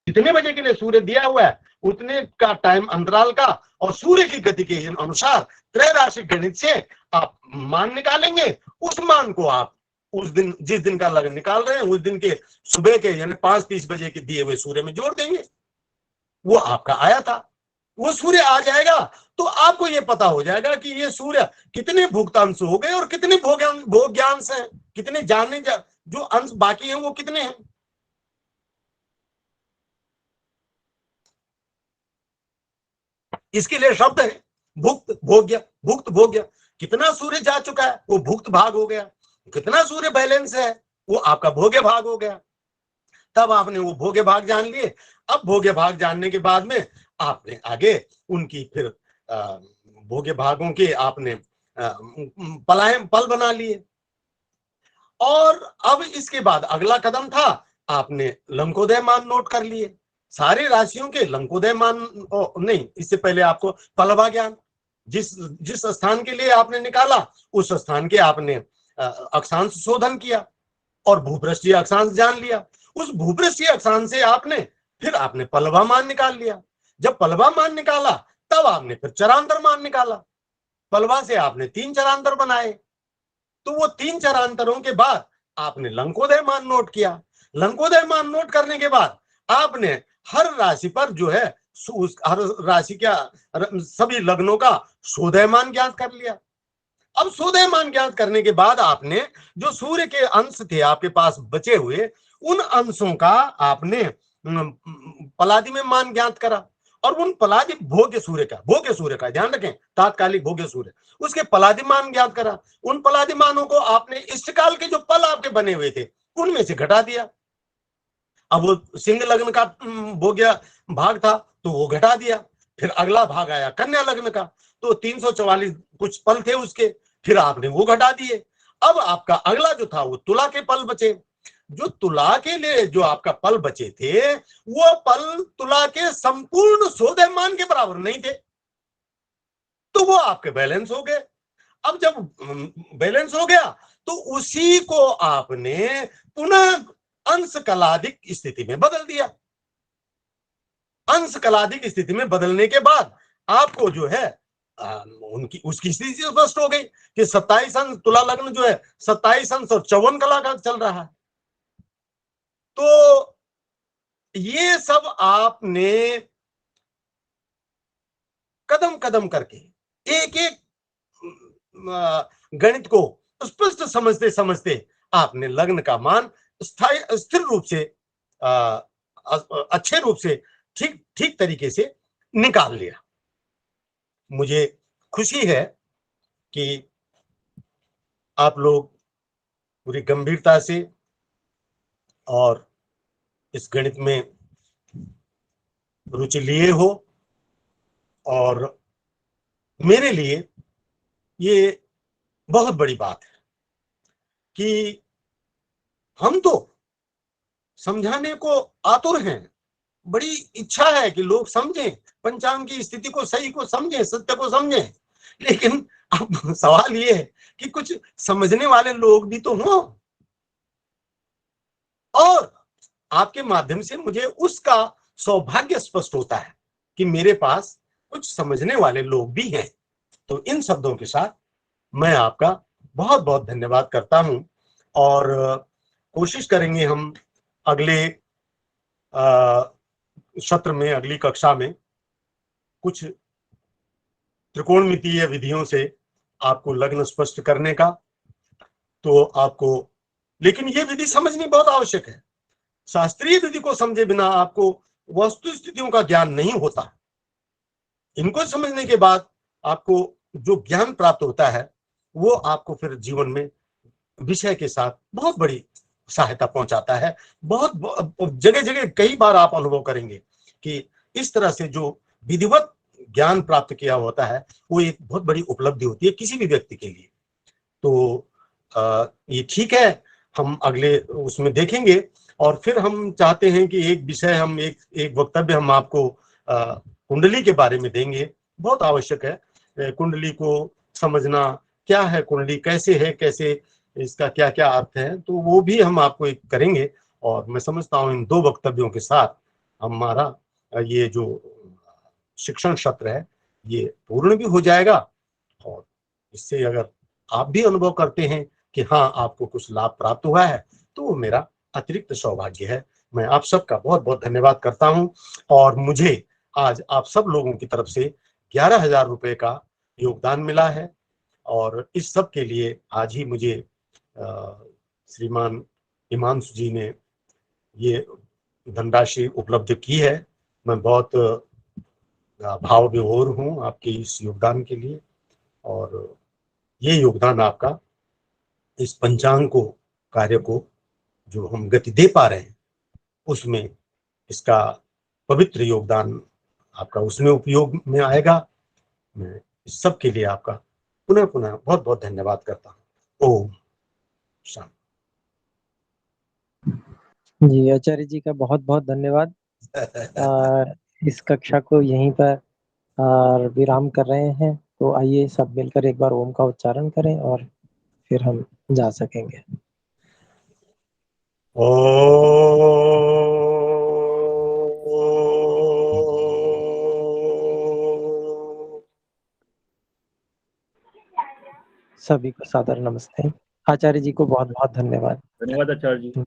कितने बजे के लिए सूर्य दिया हुआ है उतने का टाइम अंतराल का, और सूर्य की गति के अनुसार त्रैराशिक गणित से आप मान निकालेंगे। उस मान को आप उस दिन, जिस दिन का लगन निकाल रहे हैं, उस दिन के सुबह के यानी 5:30 बजे के दिए हुए सूर्य में जोड़ देंगे। वो आपका आया था, वो सूर्य आ जाएगा तो आपको ये पता हो जाएगा कि ये सूर्य कितने भुगतांश हो गए और कितने भोग्यांश हैं, कितने जानने जो अंश बाकी हैं वो कितने हैं। इसके लिए शब्द है भुक्त भोग्य। भुक्त भोग्य, कितना सूर्य जा चुका है वो भुक्त भाग हो गया, कितना सूर्य बैलेंस है वो आपका भोग्य भाग हो गया। तब आपने वो भोग्य भाग जान लिए। अब भोग्य भाग जानने के बाद में आपने आगे उनकी फिर भोग्य भागों के आपने पल बना लिए। और अब इसके बाद अगला कदम था, आपने लंकोदय मान नोट कर लिए, सारे राशियों के लंकोदय मान। नहीं, इससे पहले आपको पलवा ज्ञान, जिस जिस स्थान के लिए आपने निकाला उस स्थान के आपने अक्षांश शोधन किया और भूपृष्ठीय अक्षांश जान लिया। उस भूपृष्ठीय अक्षांश से आपने फिर आपने पलवा मान निकाल लिया। जब पलवा मान निकाला तब आपने फिर चरांतर मान निकाला। पलवा से आपने 3 चरांतर बनाए। तो वो 3 चरांतरों के बाद आपने लंकोदय मान नोट किया। लंकोदय मान नोट करने के बाद आपने हर राशि पर जो है हर राशि का सभी लग्नों का शोधय मान ज्ञात कर लिया। अब शोधय मान ज्ञात करने के बाद आपने जो सूर्य के अंश थे आपके पास बचे हुए, उन अंशों का आपने पलादी में मान ज्ञात करा, और उन पलादी भोग्य सूर्य का ध्यान रखें, तात्कालिक भोग्य सूर्य, उसके पलादी मान ज्ञात करा। उन पलादी मानों को आपने इष्टकाल के जो पल आपके बने हुए थे उनमें से घटा दिया। अब वो सिंह लग्न का भोग्य भाग था तो वो घटा दिया। फिर अगला भाग आया कन्या लग्न का, तो 344 कुछ पल थे उसके, फिर आपने वो घटा दिए। अब आपका अगला जो था वो तुला के पल बचे। जो तुला के लिए जो आपका पल बचे थे वो पल तुला के संपूर्ण शोधय मान के बराबर नहीं थे, तो वो आपके बैलेंस हो गए। अब जब बैलेंस हो गया तो उसी को आपने पुनः अंश कलादिक स्थिति में बदल दिया। अंश कलादिक स्थिति में बदलने के बाद आपको जो है उनकी उसकी स्थिति स्पष्ट हो गई कि 27 अंश तुला लग्न जो है 27 अंश और 54 कला का चल रहा है। तो ये सब आपने कदम कदम करके एक एक गणित को स्पष्ट समझते समझते आपने लग्न का मान स्थायी स्थिर रूप से अच्छे रूप से ठीक ठीक तरीके से निकाल लिया। मुझे खुशी है कि आप लोग पूरी गंभीरता से और इस गणित में रुचि लिए हो, और मेरे लिए ये बहुत बड़ी बात है कि हम तो समझाने को आतुर हैं, बड़ी इच्छा है कि लोग समझें, पंचांग की स्थिति को सही को समझें, सत्य को समझें। लेकिन अब सवाल ये है कि कुछ समझने वाले लोग भी तो हों, और आपके माध्यम से मुझे उसका सौभाग्य स्पष्ट होता है कि मेरे पास कुछ समझने वाले लोग भी हैं। तो इन शब्दों के साथ मैं आपका बहुत बहुत धन्यवाद करता हूं, और कोशिश करेंगे हम अगले सत्र में, अगली कक्षा में कुछ त्रिकोणमितीय विधियों से आपको लग्न स्पष्ट करने का, तो आपको, लेकिन ये विधि समझनी बहुत आवश्यक है। शास्त्रीय विधि को समझे बिना आपको वस्तु स्थितियों का ज्ञान नहीं होता। इनको समझने के बाद आपको जो ज्ञान प्राप्त होता है वो आपको फिर जीवन में विषय के साथ बहुत बड़ी सहायता पहुंचाता है। बहुत जगह जगह कई बार आप अनुभव करेंगे कि इस तरह से जो विधिवत ज्ञान प्राप्त किया होता है वो एक बहुत बड़ी उपलब्धि होती है किसी भी व्यक्ति के लिए। तो ये ठीक है, हम अगले उसमें देखेंगे। और फिर हम चाहते हैं कि एक विषय हम एक वक्तव्य हम आपको कुंडली के बारे में देंगे। बहुत आवश्यक है कुंडली को समझना, क्या है कुंडली, कैसे है, कैसे इसका क्या क्या अर्थ है, तो वो भी हम आपको एक करेंगे। और मैं समझता हूँ इन 2 वक्तव्यों के साथ हमारा ये जो शिक्षण सत्र है ये पूर्ण भी हो जाएगा। और इससे अगर आप भी अनुभव करते हैं कि हाँ आपको कुछ लाभ प्राप्त हुआ है तो वो मेरा अतिरिक्त सौभाग्य है। मैं आप सबका बहुत बहुत धन्यवाद करता हूं। और मुझे आज आप सब लोगों की तरफ से 11,000 रुपए का योगदान मिला है। और इस सब के लिए आज ही मुझे श्रीमान हिमांशु जी ने ये धनराशि उपलब्ध की है। मैं बहुत भाव विभोर हूँ आपके इस योगदान के लिए। और ये योगदान आपका इस पंचांग को, कार्य को जो हम गति दे पा रहे हैं उसमें इसका पवित्र योगदान आपका उसमें उपयोग में आएगा। मैं इस सब के लिए आपका पुनः पुनः बहुत बहुत धन्यवाद करता हूँ। ओम शांति। जी आचार्य जी का बहुत बहुत धन्यवाद। इस कक्षा को यहीं पर विराम कर रहे हैं। तो आइए सब मिलकर एक बार ओम का उच्चारण करें और फिर हम जा सकेंगे। सभी को सादर नमस्ते। आचार्य जी को बहुत बहुत धन्यवाद। धन्यवाद आचार्य जी।